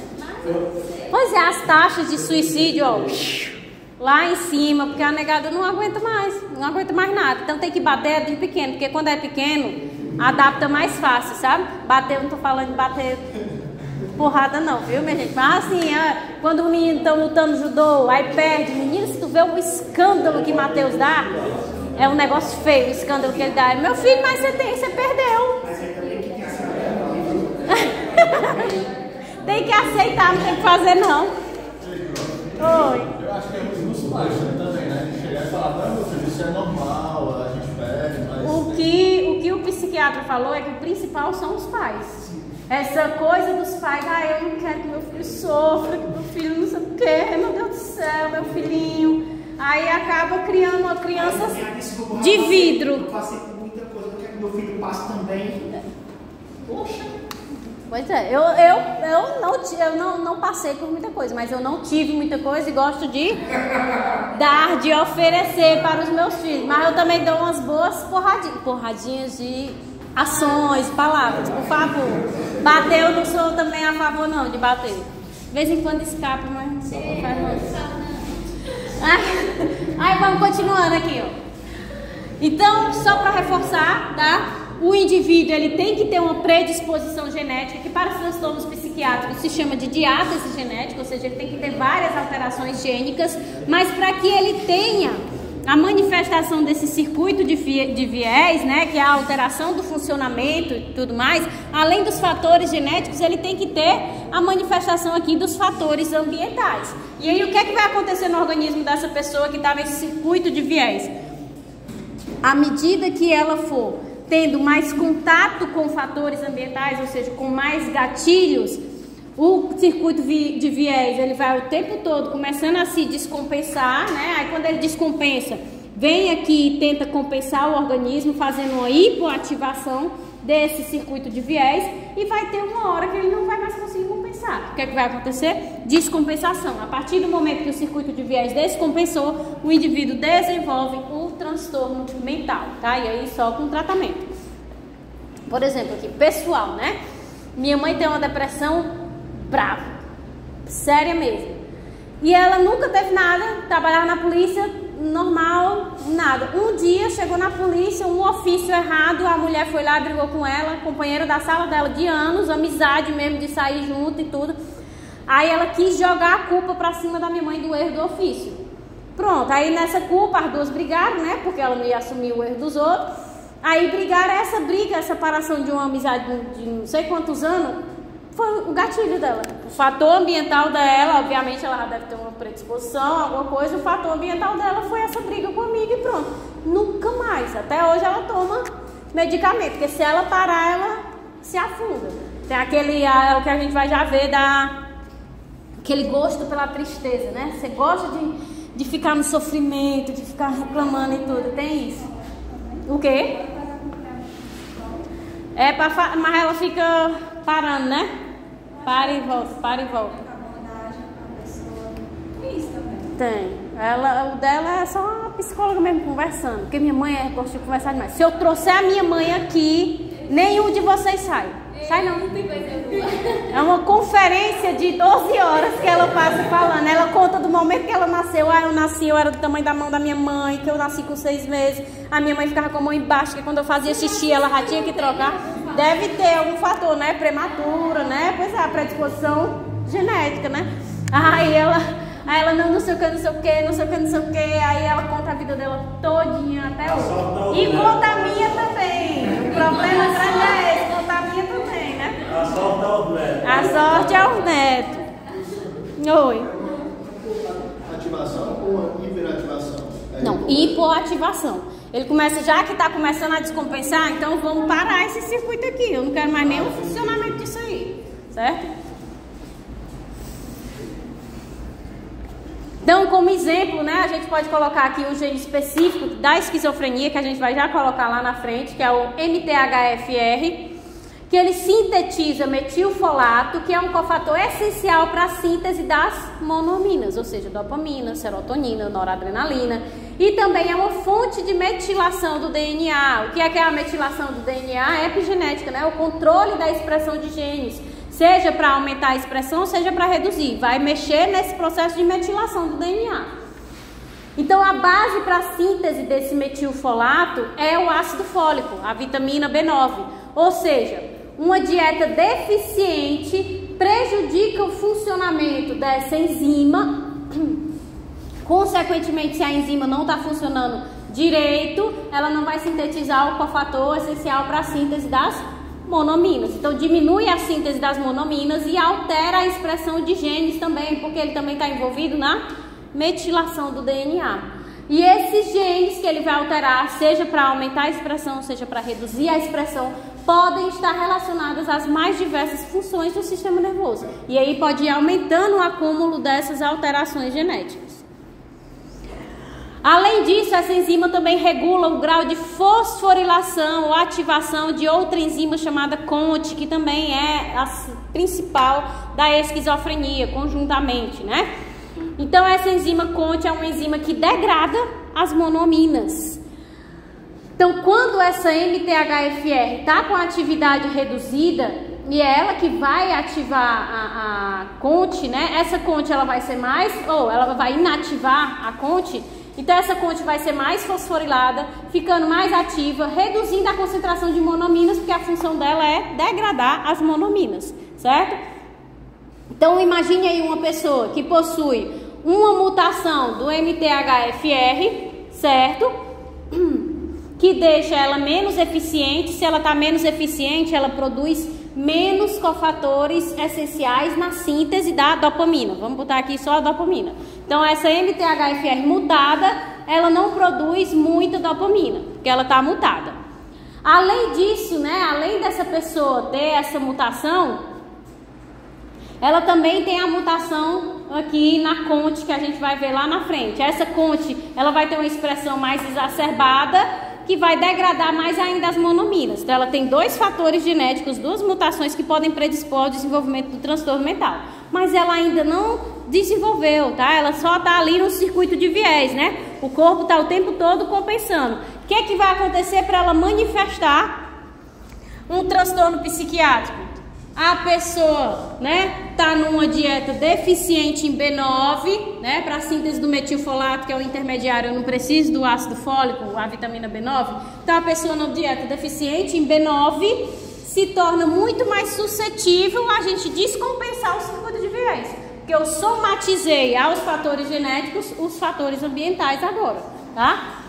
Pois é, as taxas de suicídio, ó, lá em cima, porque a negada não aguenta mais nada. Então tem que bater de pequeno, porque quando é pequeno, adapta mais fácil, sabe? Bater, eu não tô falando de bater porrada não, viu, minha gente? Mas assim, quando os meninos estão lutando judô, aí perde. Menino, se tu vê o escândalo que Mateus dá, é um negócio feio, o escândalo que ele dá. Meu filho, mas você perdeu. Mas aí também que tem essa galera. Tem que aceitar, não tem que fazer não. Oi. Eu acho que é muito dos pais também, né? De chegar e falar, não, meu filho, isso é normal, a gente perde, mas... O que o psiquiatra falou é que o principal são os pais. Essa coisa dos pais, eu não quero que meu filho sofra, que meu filho não sei o quê, meu Deus do céu, meu filhinho. Aí acaba criando uma criança de vidro. Eu passei por muita coisa, eu quero que meu filho passe também. Poxa. Pois é, eu não passei por muita coisa, mas eu não tive muita coisa e gosto de dar, de oferecer para os meus filhos. Mas eu também dou umas boas porradinhas de ações, palavras, por favor. Bater eu não sou também a favor não de bater. De vez em quando escapa, mas não sou a favor. Aí vamos continuando aqui, ó. Então, só para reforçar, tá? O indivíduo ele tem que ter uma predisposição genética, que para transtornos psiquiátricos se chama de diátese genética, ou seja, ele tem que ter várias alterações gênicas, mas para que ele tenha a manifestação desse circuito de viés, né, que é a alteração do funcionamento e tudo mais, além dos fatores genéticos, ele tem que ter a manifestação aqui dos fatores ambientais. E aí o que é que vai acontecer no organismo dessa pessoa que está nesse circuito de viés? À medida que ela for tendo mais contato com fatores ambientais, ou seja, com mais gatilhos, o circuito de viés ele vai o tempo todo começando a se descompensar, né? Aí quando ele descompensa, vem aqui e tenta compensar o organismo, fazendo uma hipoativação desse circuito de viés, e vai ter uma hora que ele não vai mais conseguir compensar. O que é que vai acontecer? Descompensação. A partir do momento que o circuito de viés descompensou, o indivíduo desenvolve um transtorno mental, tá? E aí só com tratamento. Por exemplo, aqui, pessoal, né? Minha mãe tem uma depressão brava, séria mesmo. E ela nunca teve nada, trabalhava na polícia, normal, nada. Um dia chegou na polícia um ofício errado, a mulher foi lá, brigou com ela, companheira da sala dela de anos, amizade mesmo, de sair junto e tudo. Aí ela quis jogar a culpa pra cima da minha mãe do erro do ofício. Pronto, aí nessa culpa as duas brigaram, né, porque ela não ia assumir o erro dos outros. Aí brigaram, essa briga, essa separação de uma amizade de não sei quantos anos, foi o gatilho dela. O fator ambiental dela, obviamente ela deve ter uma predisposição, alguma coisa, o fator ambiental dela foi essa briga com a amiga e pronto. Nunca mais, até hoje ela toma medicamento, porque se ela parar, ela se afunda. Tem aquele, o que a gente vai já ver, aquele gosto pela tristeza, né? Você gosta de ficar no sofrimento, de ficar reclamando e tudo, tem isso. O quê? Mas ela fica parando, né? Para e volta, para e volta. Tem. O dela é só uma psicóloga mesmo conversando. Porque minha mãe gosta de conversar demais. Se eu trouxer a minha mãe aqui, nenhum de vocês sai. Sai não. É uma conferência de 12 horas que ela passa falando. Ela conta do momento que ela nasceu. Eu nasci, eu era do tamanho da mão da minha mãe, que eu nasci com 6 meses. A minha mãe ficava com a mão embaixo, que quando eu fazia xixi, ela já tinha que trocar. Deve ter algum fator, né? Prematura, né? Pois é, a predisposição genética, né? Aí ela não sei o que, não sei o que, não sei o que, não sei o que. Aí ela conta a vida dela todinha até hoje. E conta a minha também. O problema grande é esse, conta a minha também, né? A sorte é o neto. A sorte é o neto. Oi. Ativação ou hiperativação? Não, hipoativação. Ele começa, já que está começando a descompensar, então vamos parar esse circuito aqui. Eu não quero mais nenhum funcionamento disso aí, certo? Então, como exemplo, né, a gente pode colocar aqui um gene específico da esquizofrenia, que a gente vai já colocar lá na frente, que é o MTHFR, que ele sintetiza metilfolato, que é um cofator essencial para a síntese das monoaminas, ou seja, dopamina, serotonina, noradrenalina, e também é uma fonte de metilação do DNA. O que é a metilação do DNA? É epigenética, né? O controle da expressão de genes, seja para aumentar a expressão, seja para reduzir, vai mexer nesse processo de metilação do DNA. Então, a base para a síntese desse metilfolato é o ácido fólico, a vitamina B9, ou seja, uma dieta deficiente prejudica o funcionamento dessa enzima. Consequentemente, se a enzima não está funcionando direito, ela não vai sintetizar o cofator essencial para a síntese das monoaminas. Então, diminui a síntese das monoaminas e altera a expressão de genes também, porque ele também está envolvido na metilação do DNA. E esses genes que ele vai alterar, seja para aumentar a expressão, seja para reduzir a expressão, podem estar relacionadas às mais diversas funções do sistema nervoso. E aí pode ir aumentando o acúmulo dessas alterações genéticas. Além disso, essa enzima também regula o grau de fosforilação ou ativação de outra enzima chamada CONT, que também é a principal da esquizofrenia, conjuntamente, né? Então, essa enzima CONT é uma enzima que degrada as monoaminas. Então, quando essa MTHFR está com a atividade reduzida, e é ela que vai ativar a CONT, né? Essa CONT ela vai ser mais, ou ela vai inativar a CONT. Então, essa CONT vai ser mais fosforilada, ficando mais ativa, reduzindo a concentração de monoaminas, porque a função dela é degradar as monoaminas, certo? Então, imagine aí uma pessoa que possui uma mutação do MTHFR, certo? Que deixa ela menos eficiente. Se ela está menos eficiente, ela produz menos cofatores essenciais na síntese da dopamina. Vamos botar aqui só a dopamina. Então, essa MTHFR mutada, ela não produz muita dopamina, porque ela está mutada. Além disso, né, além dessa pessoa ter essa mutação, ela também tem a mutação aqui na CONT, que a gente vai ver lá na frente. Essa CONT, ela vai ter uma expressão mais exacerbada, que vai degradar mais ainda as monoaminas. Então, ela tem dois fatores genéticos, duas mutações que podem predispor ao desenvolvimento do transtorno mental. Mas ela ainda não desenvolveu, tá? Ela só está ali no circuito de viés, né? O corpo está o tempo todo compensando. O que é que vai acontecer para ela manifestar um transtorno psiquiátrico? A pessoa, né, tá numa dieta deficiente em B9, né, para a síntese do metilfolato, que é o intermediário, eu não preciso do ácido fólico, a vitamina B9. Então, a pessoa numa dieta deficiente em B9 se torna muito mais suscetível a gente descompensar o circuito de viés, porque eu somatizei aos fatores genéticos os fatores ambientais agora, tá?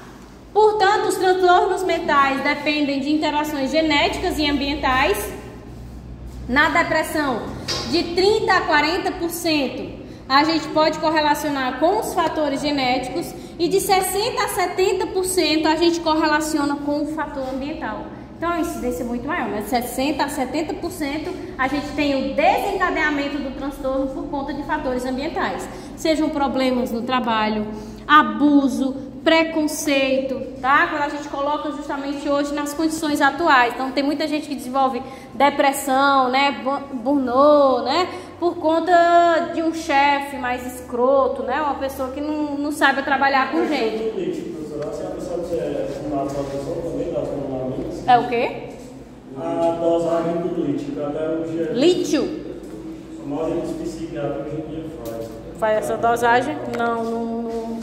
Portanto, os transtornos mentais dependem de interações genéticas e ambientais. Na depressão, de 30% a 40%, a gente pode correlacionar com os fatores genéticos, e de 60% a 70% a gente correlaciona com o fator ambiental. Então, a incidência é muito maior, né? De 60% a 70% a gente tem o desencadeamento do transtorno por conta de fatores ambientais. Sejam problemas no trabalho, abuso, preconceito, tá? Quando a gente coloca justamente hoje nas condições atuais. Então, tem muita gente que desenvolve depressão, né? Burnout, né? Por conta de um chefe mais escroto, né? Uma pessoa que não sabe trabalhar com gente. É o quê? A dosagem do lítio, cada um lítio? A maioria dos psiquiatras hoje em dia faz. Faz essa dosagem? Não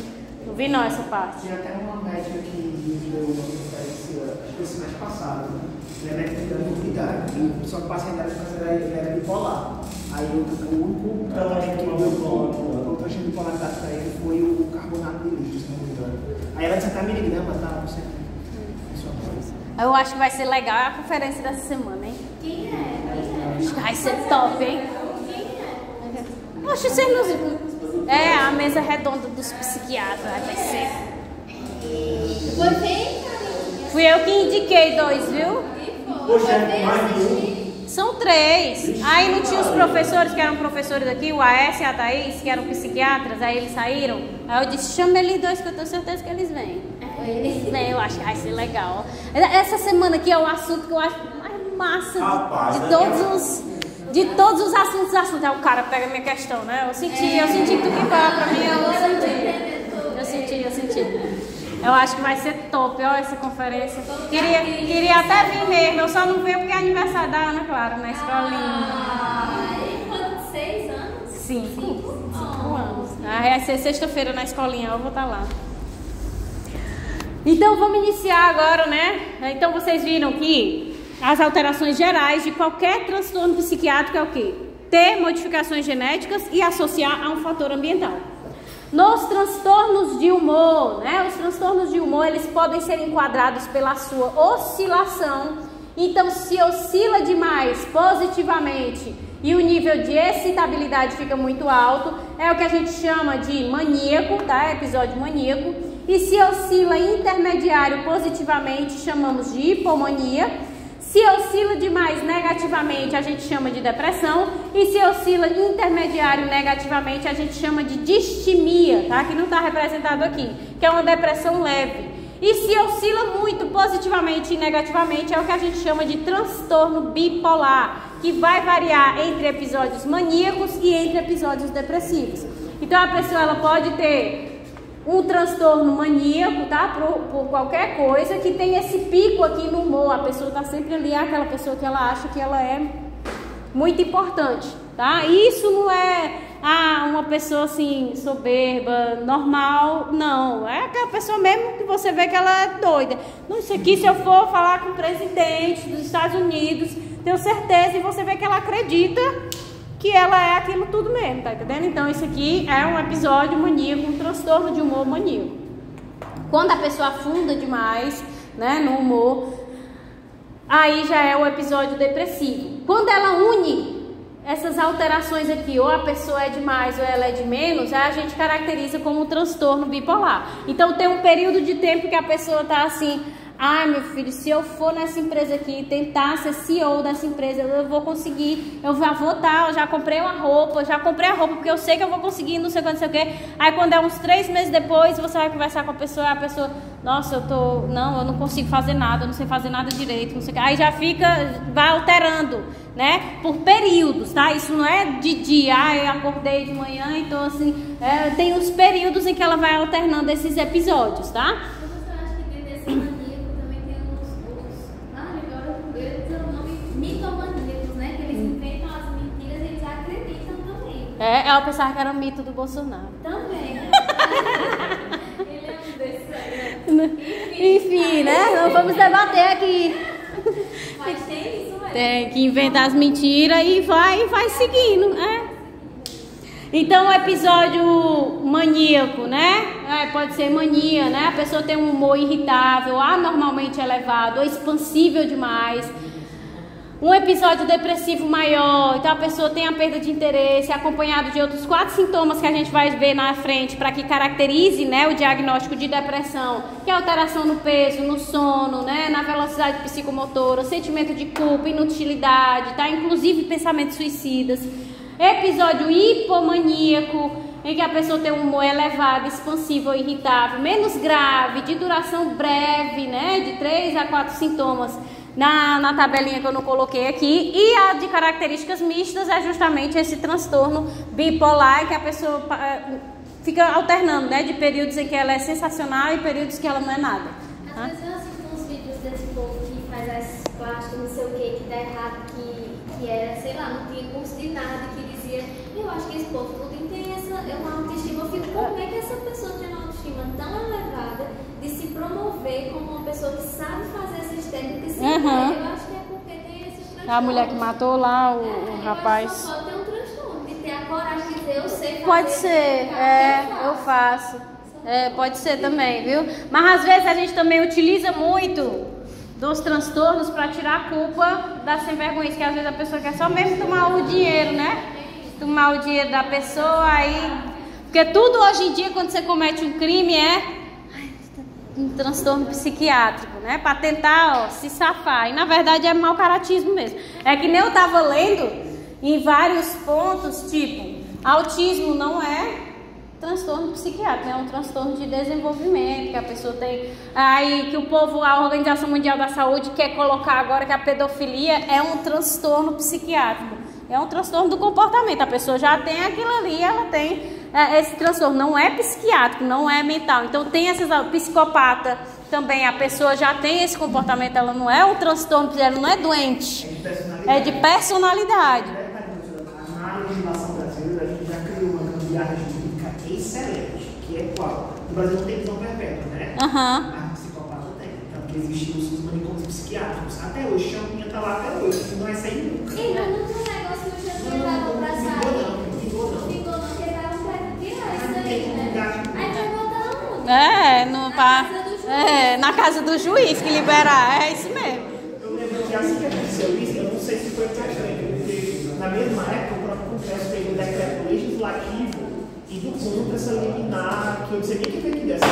vi não essa parte. Tinha até uma médica que me deu uma conferência, acho que esse mês passado, né? Ela é médica da mobilidade, só que o paciente dela era bipolar. Aí o único tratamento que deu contra a bipolaridade para ele foi o carbonato de lítio, se não me engano. Aí ela disse, tá me ligando, mas tá você. Eu acho que vai ser legal a conferência dessa semana, hein? Quem é? Acho que vai ser top, hein? Quem é? Acho que você não... É, a mesa redonda dos psiquiatras vai ser. Foi bem, Carlinhos. Fui eu que indiquei dois, viu? Poxa, é mais de um. São 3. Aí não tinha os professores que eram professores aqui, o Aécio e a Thaís, que eram psiquiatras, aí eles saíram. Aí eu disse, chama eles 2 que eu tenho certeza que eles vêm. Eles vêm, eu acho que vai ser legal. Essa semana aqui é o assunto que eu acho mais massa de todos os assuntos. Aí o cara pega a minha questão, né? Eu senti que tu que fala pra mim, eu senti. Eu acho que vai ser top, ó, essa conferência. Queria até vir mesmo, eu só não venho porque é aniversário da Ana Clara na escolinha. Quanto? 6 anos? 5 anos. Vai ser sexta-feira na escolinha, eu vou estar lá. Então vamos iniciar agora, né? Então vocês viram que as alterações gerais de qualquer transtorno psiquiátrico é o quê? Ter modificações genéticas e associar a um fator ambiental. Nos transtornos de humor, né? Os transtornos de humor, eles podem ser enquadrados pela sua oscilação. Então, se oscila demais positivamente e o nível de excitabilidade fica muito alto, é o que a gente chama de maníaco, tá? Episódio maníaco. E se oscila intermediário positivamente, chamamos de hipomania. Se oscila demais negativamente, a gente chama de depressão. E se oscila intermediário negativamente, a gente chama de distimia, tá? Que não está representado aqui, que é uma depressão leve. E se oscila muito positivamente e negativamente, é o que a gente chama de transtorno bipolar, que vai variar entre episódios maníacos e entre episódios depressivos. Então a pessoa ela pode ter um transtorno maníaco, tá? Por qualquer coisa, que tem esse pico aqui no humor. A pessoa tá sempre ali, aquela pessoa que ela acha que ela é muito importante, tá? Isso não é uma pessoa assim, soberba, normal, não. É aquela pessoa mesmo que você vê que ela é doida. Não, isso aqui, se eu for falar com o presidente dos Estados Unidos, tenho certeza, e você vê que ela acredita que ela é aquilo tudo mesmo, tá entendendo? Então isso aqui é um episódio maníaco, um transtorno de humor maníaco. Quando a pessoa afunda demais, né, no humor, aí já é o episódio depressivo. Quando ela une essas alterações aqui, ou a pessoa é de mais ou ela é de menos, a gente caracteriza como um transtorno bipolar. Então tem um período de tempo que a pessoa tá assim, ai meu filho, se eu for nessa empresa aqui, tentar ser CEO dessa empresa, eu vou conseguir, eu já vou estar, eu já comprei a roupa porque eu sei que eu vou conseguir, não sei quando, não sei o quê. Aí quando é uns 3 meses depois, você vai conversar com a pessoa, nossa, eu não consigo fazer nada, eu não sei fazer nada direito, não sei o quê. Aí já vai alterando, né, por períodos, tá? Isso não é de dia, eu acordei de manhã, então assim, tem os períodos em que ela vai alternando esses episódios, tá? Eu pensava que era um mito do Bolsonaro. Também. Ele é um desses aí, né? Enfim, né? Não vamos debater aqui. Mas tem isso, né? Tem que inventar as mentiras e vai seguindo, Então, o episódio maníaco, né? Pode ser mania, né? A pessoa tem um humor irritável, anormalmente elevado ou expansível demais. Um episódio depressivo maior, então a pessoa tem a perda de interesse, acompanhado de outros 4 sintomas que a gente vai ver na frente para que caracterize, né, o diagnóstico de depressão, que é alteração no peso, no sono, né, na velocidade psicomotora, sentimento de culpa, inutilidade, tá? Inclusive pensamentos suicidas. Episódio hipomaníaco, em que a pessoa tem um humor elevado, expansivo ou irritável, menos grave, de duração breve, né, de 3 a 4 sintomas. Na tabelinha que eu não coloquei aqui. E a de características mistas é justamente esse transtorno bipolar, que a pessoa fica alternando, né? De períodos em que ela é sensacional e períodos que ela não é nada. Às vezes eu assisto uns vídeos desse povo que faz as plásticas, não sei o que dá errado, que era, sei lá, não tinha curso de nada, que dizia, eu acho que esse povo tudo tem uma autoestima. Eu fico, como é que essa pessoa tem uma autoestima tão elevada de se promover como uma pessoa que sabe fazer essas técnicas? Eu acho que é porque tem esses transtornos. A mulher que matou lá o rapaz. Só tem um transtorno de ter a coragem de dizer, eu sei fazer. Pode ser, eu faço. Pode ser também, viu? Mas às vezes a gente também utiliza muito dos transtornos para tirar a culpa da sem vergonha, que às vezes a pessoa quer só mesmo tomar o dinheiro, né? Tomar o dinheiro da pessoa aí. Porque tudo hoje em dia, quando você comete um crime, um transtorno psiquiátrico, né? Para tentar, ó, se safar. E na verdade é mau caratismo mesmo. É que nem eu tava lendo em vários pontos, tipo, autismo não é transtorno psiquiátrico, é um transtorno de desenvolvimento que a pessoa tem. Aí que o povo, a Organização Mundial da Saúde quer colocar agora que a pedofilia é um transtorno psiquiátrico. É um transtorno do comportamento. A pessoa já tem aquilo ali, ela tem esse transtorno. Não é psiquiátrico, não é mental. Então tem essas psicopata também. A pessoa já tem esse comportamento. Ela não é um transtorno, ela não é doente. É de personalidade. Na legislação brasileira, a gente já criou uma gambiarra jurídica excelente, que é qual? No Brasil não tem prisão perpétua, né? A psicopata tem. Então, porque existem os manicômios psiquiátricos. Até hoje, Champinha está lá até hoje. Não vai sair nunca. E não tem um negócio que o Champinha tava pra sair. Não ficou não, porque tava querendo tirar isso aí, né? Aí vai botar onde? Na casa do juiz que liberar. É isso mesmo. Eu lembro que assim que aconteceu isso, eu não sei se foi importante, porque na mesma época o próprio Congresso teve um decreto legislativo e do contra essa liminar, que eu não sei nem o que foi que dessa.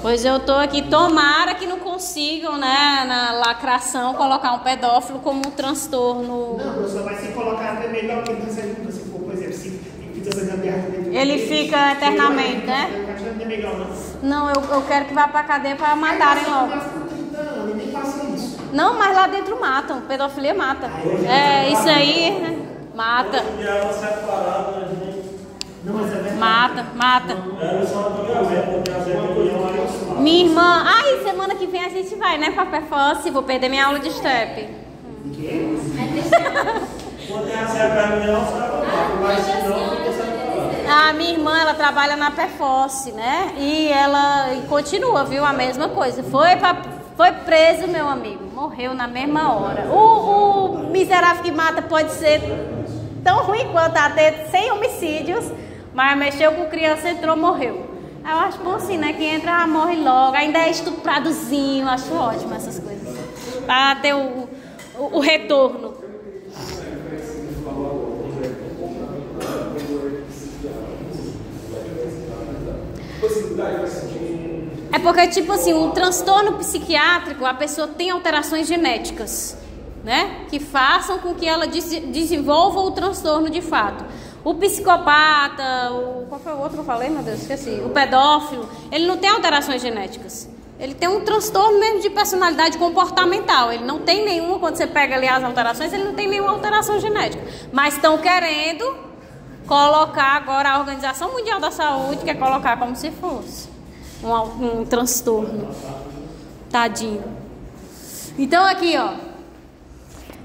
Pois eu tô aqui, tomara que não consigam, né, na lacração, colocar um pedófilo como um transtorno. Não, professor, mas se colocar até melhor que ele se for, por exemplo, se fica essa gambiarra dentro ele fica eternamente, né? Eu acho que não é legal, não. Não, eu quero que vá pra cadeia pra matarem logo. Nem faça isso. Não, mas lá dentro matam, pedofilia mata. É, isso aí mata. Mata. Minha irmã, semana que vem a gente vai, né, pra Perfosse, vou perder minha aula de step. A minha irmã, ela trabalha na Perfosse, né, e ela continua, viu, a mesma coisa. Foi preso, meu amigo, morreu na mesma hora. O miserável que mata pode ser tão ruim quanto até sem homicídios, mas mexeu com criança, entrou, morreu. Eu acho bom assim, né? Que entra, morre logo. Ainda é estupradozinho. Acho ótimo essas coisas. Pra ter o retorno. É porque, tipo assim, um transtorno psiquiátrico, a pessoa tem alterações genéticas, né? Que façam com que ela desenvolva o transtorno de fato. O psicopata, qual foi o outro que eu falei, meu Deus, esqueci. O pedófilo, ele não tem alterações genéticas. Ele tem um transtorno mesmo de personalidade comportamental. Ele não tem nenhuma, quando você pega ali as alterações, ele não tem nenhuma alteração genética. Mas estão querendo colocar agora, a Organização Mundial da Saúde quer colocar como se fosse um transtorno. Tadinho. Então aqui, ó.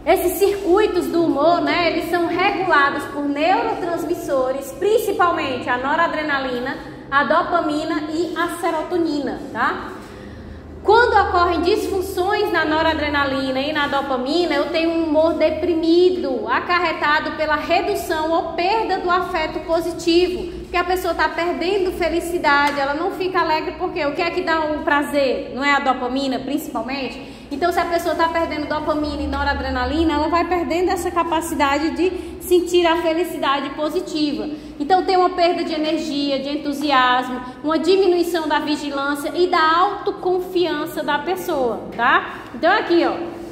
Esses circuitos do humor, né, eles são regulados por neurotransmissores, principalmente a noradrenalina, a dopamina e a serotonina, tá? Quando ocorrem disfunções na noradrenalina e na dopamina, eu tenho um humor deprimido, acarretado pela redução ou perda do afeto positivo, porque a pessoa está perdendo felicidade, ela não fica alegre porque o que é que dá um prazer? Não é a dopamina, principalmente? Então, se a pessoa está perdendo dopamina e noradrenalina, ela vai perdendo essa capacidade de sentir a felicidade positiva. Então, tem uma perda de energia, de entusiasmo, uma diminuição da vigilância e da autoconfiança da pessoa, tá? Então, aqui, ó.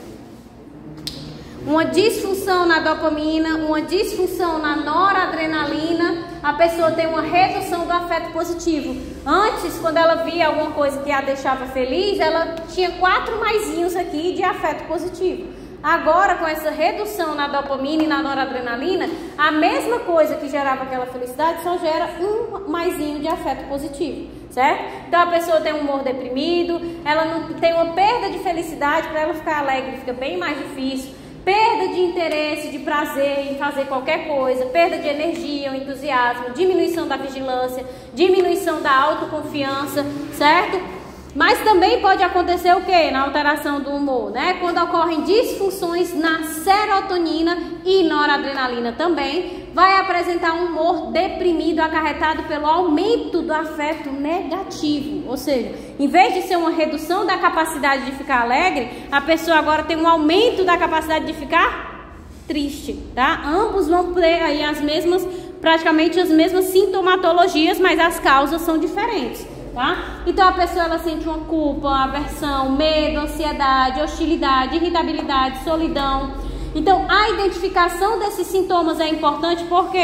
Uma disfunção na dopamina, uma disfunção na noradrenalina, a pessoa tem uma redução do afeto positivo. Antes, quando ela via alguma coisa que a deixava feliz, ela tinha 4 maisinhos aqui de afeto positivo. Agora, com essa redução na dopamina e na noradrenalina, a mesma coisa que gerava aquela felicidade só gera um maisinho de afeto positivo, certo? Então a pessoa tem um humor deprimido, ela não tem uma perda de felicidade, para ela ficar alegre fica bem mais difícil. Perda de interesse, de prazer em fazer qualquer coisa, perda de energia, o entusiasmo, diminuição da vigilância, diminuição da autoconfiança, certo? Mas também pode acontecer o quê? Na alteração do humor, né? Quando ocorrem disfunções na serotonina e noradrenalina também, vai apresentar um humor deprimido acarretado pelo aumento do afeto negativo. Ou seja, em vez de ser uma redução da capacidade de ficar alegre, a pessoa agora tem um aumento da capacidade de ficar triste, tá? Ambos vão ter aí praticamente as mesmas sintomatologias, mas as causas são diferentes. tá? Então a pessoa ela sente uma culpa, uma aversão, medo, ansiedade, hostilidade, irritabilidade, solidão. Então a identificação desses sintomas é importante porque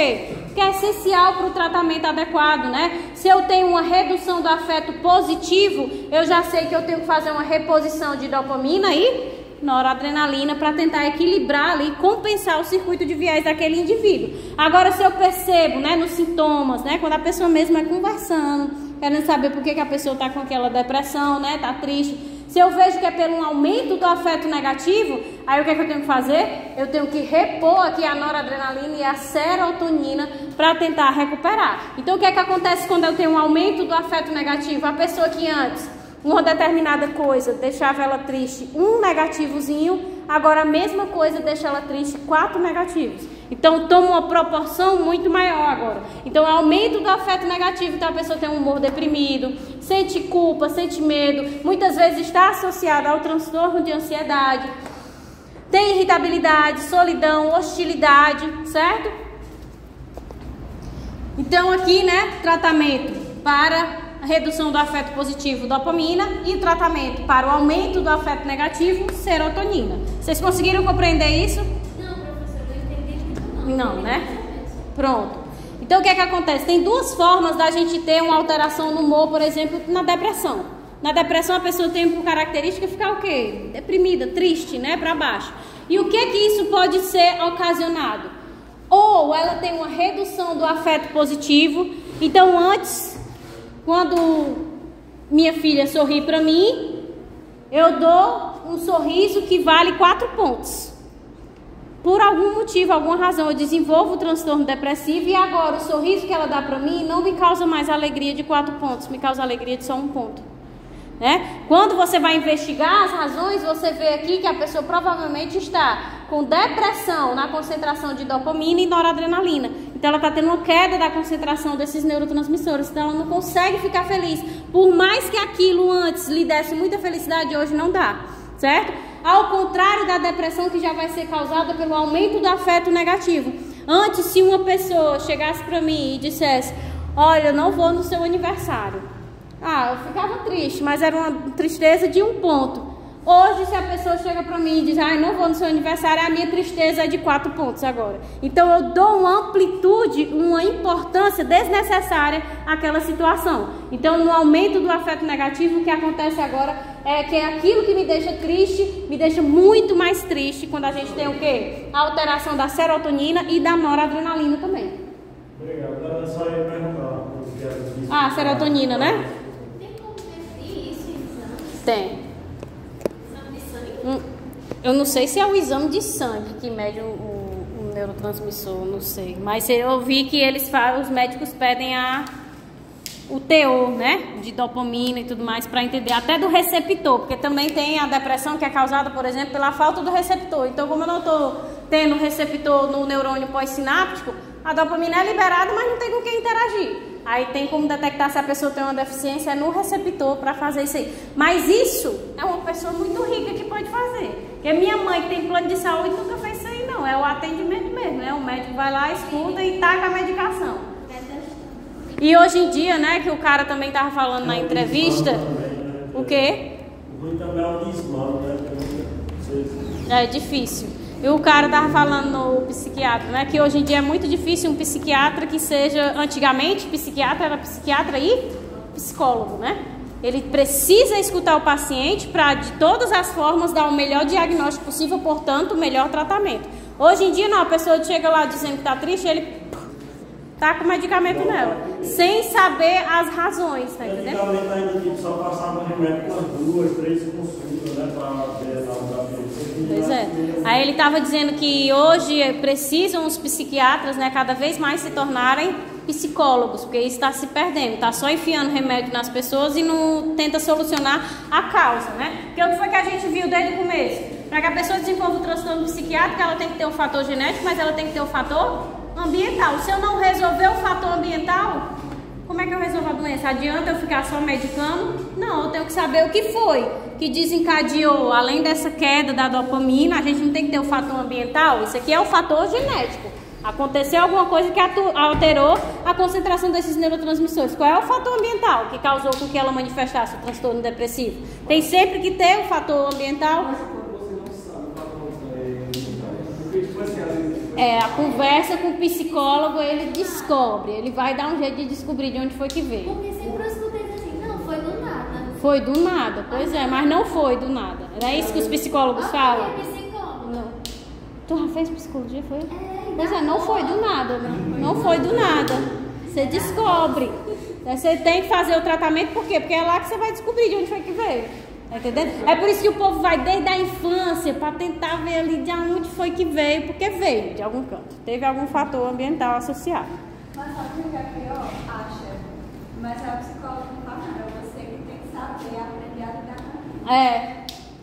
é essencial para o tratamento adequado, né? Se eu tenho uma redução do afeto positivo, eu já sei que eu tenho que fazer uma reposição de dopamina e noradrenalina para tentar equilibrar ali, compensar o circuito de viés daquele indivíduo. Agora, se eu percebo, né, nos sintomas, né, quando a pessoa mesmo é conversando, querendo saber por que a pessoa está com aquela depressão, né, está triste. Se eu vejo que é pelo aumento do afeto negativo, aí o que é que eu tenho que fazer? Eu tenho que repor aqui a noradrenalina e a serotonina para tentar recuperar. Então, o que é que acontece quando eu tenho um aumento do afeto negativo? A pessoa que antes, uma determinada coisa, deixava ela triste, um negativozinho, agora a mesma coisa deixa ela triste, 4 negativos. Então toma uma proporção muito maior agora. Então aumento do afeto negativo, então a pessoa tem um humor deprimido, sente culpa, sente medo, muitas vezes está associada ao transtorno de ansiedade, tem irritabilidade, solidão, hostilidade, certo? Então aqui, né, tratamento para a redução do afeto positivo, dopamina, e tratamento para o aumento do afeto negativo, serotonina. Vocês conseguiram compreender isso? Não, professor, não entendi muito não. Não, né? Pronto. Então o que é que acontece? Tem 2 formas da gente ter uma alteração no humor, por exemplo, na depressão. Na depressão a pessoa tem por característica ficar o quê? Deprimida, triste, né? Para baixo. E o que é que isso pode ser ocasionado? Ou ela tem uma redução do afeto positivo. Então antes, quando minha filha sorri para mim, eu dou um sorriso que vale 4 pontos. Por algum motivo, alguma razão, eu desenvolvo o transtorno depressivo e agora o sorriso que ela dá para mim não me causa mais alegria de 4 pontos, me causa alegria de só 1 ponto. Né? Quando você vai investigar as razões, você vê aqui que a pessoa provavelmente está com depressão na concentração de dopamina e noradrenalina. Então ela está tendo uma queda da concentração desses neurotransmissores, então ela não consegue ficar feliz. Por mais que aquilo antes lhe desse muita felicidade, hoje não dá, certo? Ao contrário da depressão, que já vai ser causada pelo aumento do afeto negativo. Antes, se uma pessoa chegasse para mim e dissesse: olha, eu não vou no seu aniversário, eu ficava triste, mas era uma tristeza de 1 ponto. Hoje, se a pessoa chega para mim e diz: não vou no seu aniversário, a minha tristeza é de 4 pontos agora. Então eu dou uma amplitude, uma importância desnecessária àquela situação. Então, no aumento do afeto negativo, o que acontece agora é que aquilo que me deixa triste, me deixa muito mais triste quando a gente tem o quê? A alteração da serotonina e da noradrenalina também. Obrigado. Eu só ia perguntar. Serotonina, né? Tem como medir isso em exame? Tem. Exame de sangue? Eu não sei se é o exame de sangue que mede o neurotransmissor, não sei. Mas eu vi que os médicos pedem o teor, né, de dopamina e tudo mais, para entender até do receptor, porque também tem a depressão que é causada, por exemplo, pela falta do receptor. Então, como eu não estou tendo receptor no neurônio pós-sináptico, a dopamina é liberada, mas não tem com quem interagir. Aí tem como detectar se a pessoa tem uma deficiência no receptor para fazer isso aí. Mas isso é uma pessoa muito rica que pode fazer. Porque minha mãe, que tem plano de saúde, nunca fez isso aí, não. É o atendimento mesmo, né? O médico vai lá, escuta e taca a medicação. E hoje em dia, né, que o cara também tava falando na entrevista, o quê? O ruim também é o desmão, né? É difícil. E o cara tava falando no psiquiatra, né, que hoje em dia é muito difícil um psiquiatra que seja, antigamente, psiquiatra era psiquiatra e psicólogo, né? Ele precisa escutar o paciente para, de todas as formas, dar o melhor diagnóstico possível, portanto, o melhor tratamento. Hoje em dia, não, a pessoa chega lá dizendo que tá triste, ele tá com medicamento nela, sem saber as razões, tá entendendo? Antigamente ainda tipo, só passava remédio com 2, 3 consultas, né, para ver a Pois é. Aí ele estava dizendo que hoje precisam os psiquiatras, né, cada vez mais se tornarem psicólogos, porque isso está se perdendo, está só enfiando remédio nas pessoas e não tenta solucionar a causa, né? Porque o que foi que a gente viu desde o começo? Para que a pessoa desenvolva o transtorno psiquiátrico, ela tem que ter um fator genético, mas ela tem que ter um fator ambiental. Se eu não resolver o fator ambiental, como é que eu resolvo a doença? Adianta eu ficar só medicando? Não, eu tenho que saber o que foi que desencadeou, além dessa queda da dopamina. A gente não tem que ter o fator ambiental, isso aqui é o fator genético. Aconteceu alguma coisa que alterou a concentração desses neurotransmissores. Qual é o fator ambiental que causou com que ela manifestasse o transtorno depressivo? Tem sempre que ter o fator ambiental. A conversa com o psicólogo, ele descobre, ele vai dar um jeito de descobrir de onde foi que veio. Porque sempre eu escutei assim, não, foi do nada. Foi do nada, pois é, mas não foi do nada. Não é isso que os psicólogos falam? Não. Tu já fez psicologia, foi? Pois é, não foi do nada, né? Não foi do nada. Você descobre. Você tem que fazer o tratamento, por quê? Porque é lá que você vai descobrir de onde foi que veio. Tá entendendo? É por isso que o povo vai desde a infância para tentar ver ali de onde foi que veio, porque veio de algum canto. Teve algum fator ambiental associado. Mas sabe o que é pior? Acha. Mas a psicóloga não fala nada. É você que tem que saber aprender a lidar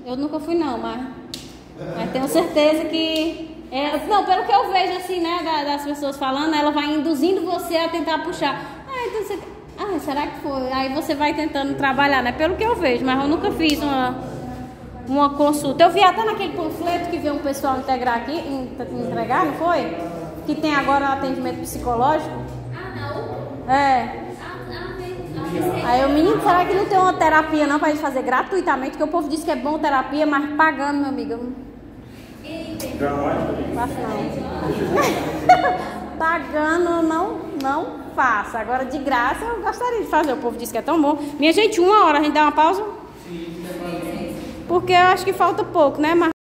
com Eu nunca fui não, mas tenho certeza que... não, pelo que eu vejo assim, né, das pessoas falando, ela vai induzindo você a tentar puxar. Então você... será que foi? Aí você vai tentando trabalhar, né? Pelo que eu vejo, mas eu nunca fiz uma consulta. Eu vi até naquele panfleto que veio um pessoal entregar, não foi? Que tem agora atendimento psicológico. Não. Aí o menino, será que não tem uma terapia não pra gente fazer gratuitamente? Porque o povo diz que é bom terapia, mas pagando, meu amigo. Não faço não. Pagando não faça. Agora de graça eu gostaria de fazer. O povo diz que é tão bom. Minha gente, 1 hora, a gente dá uma pausa? Sim. Porque eu acho que falta pouco, né, Marcos?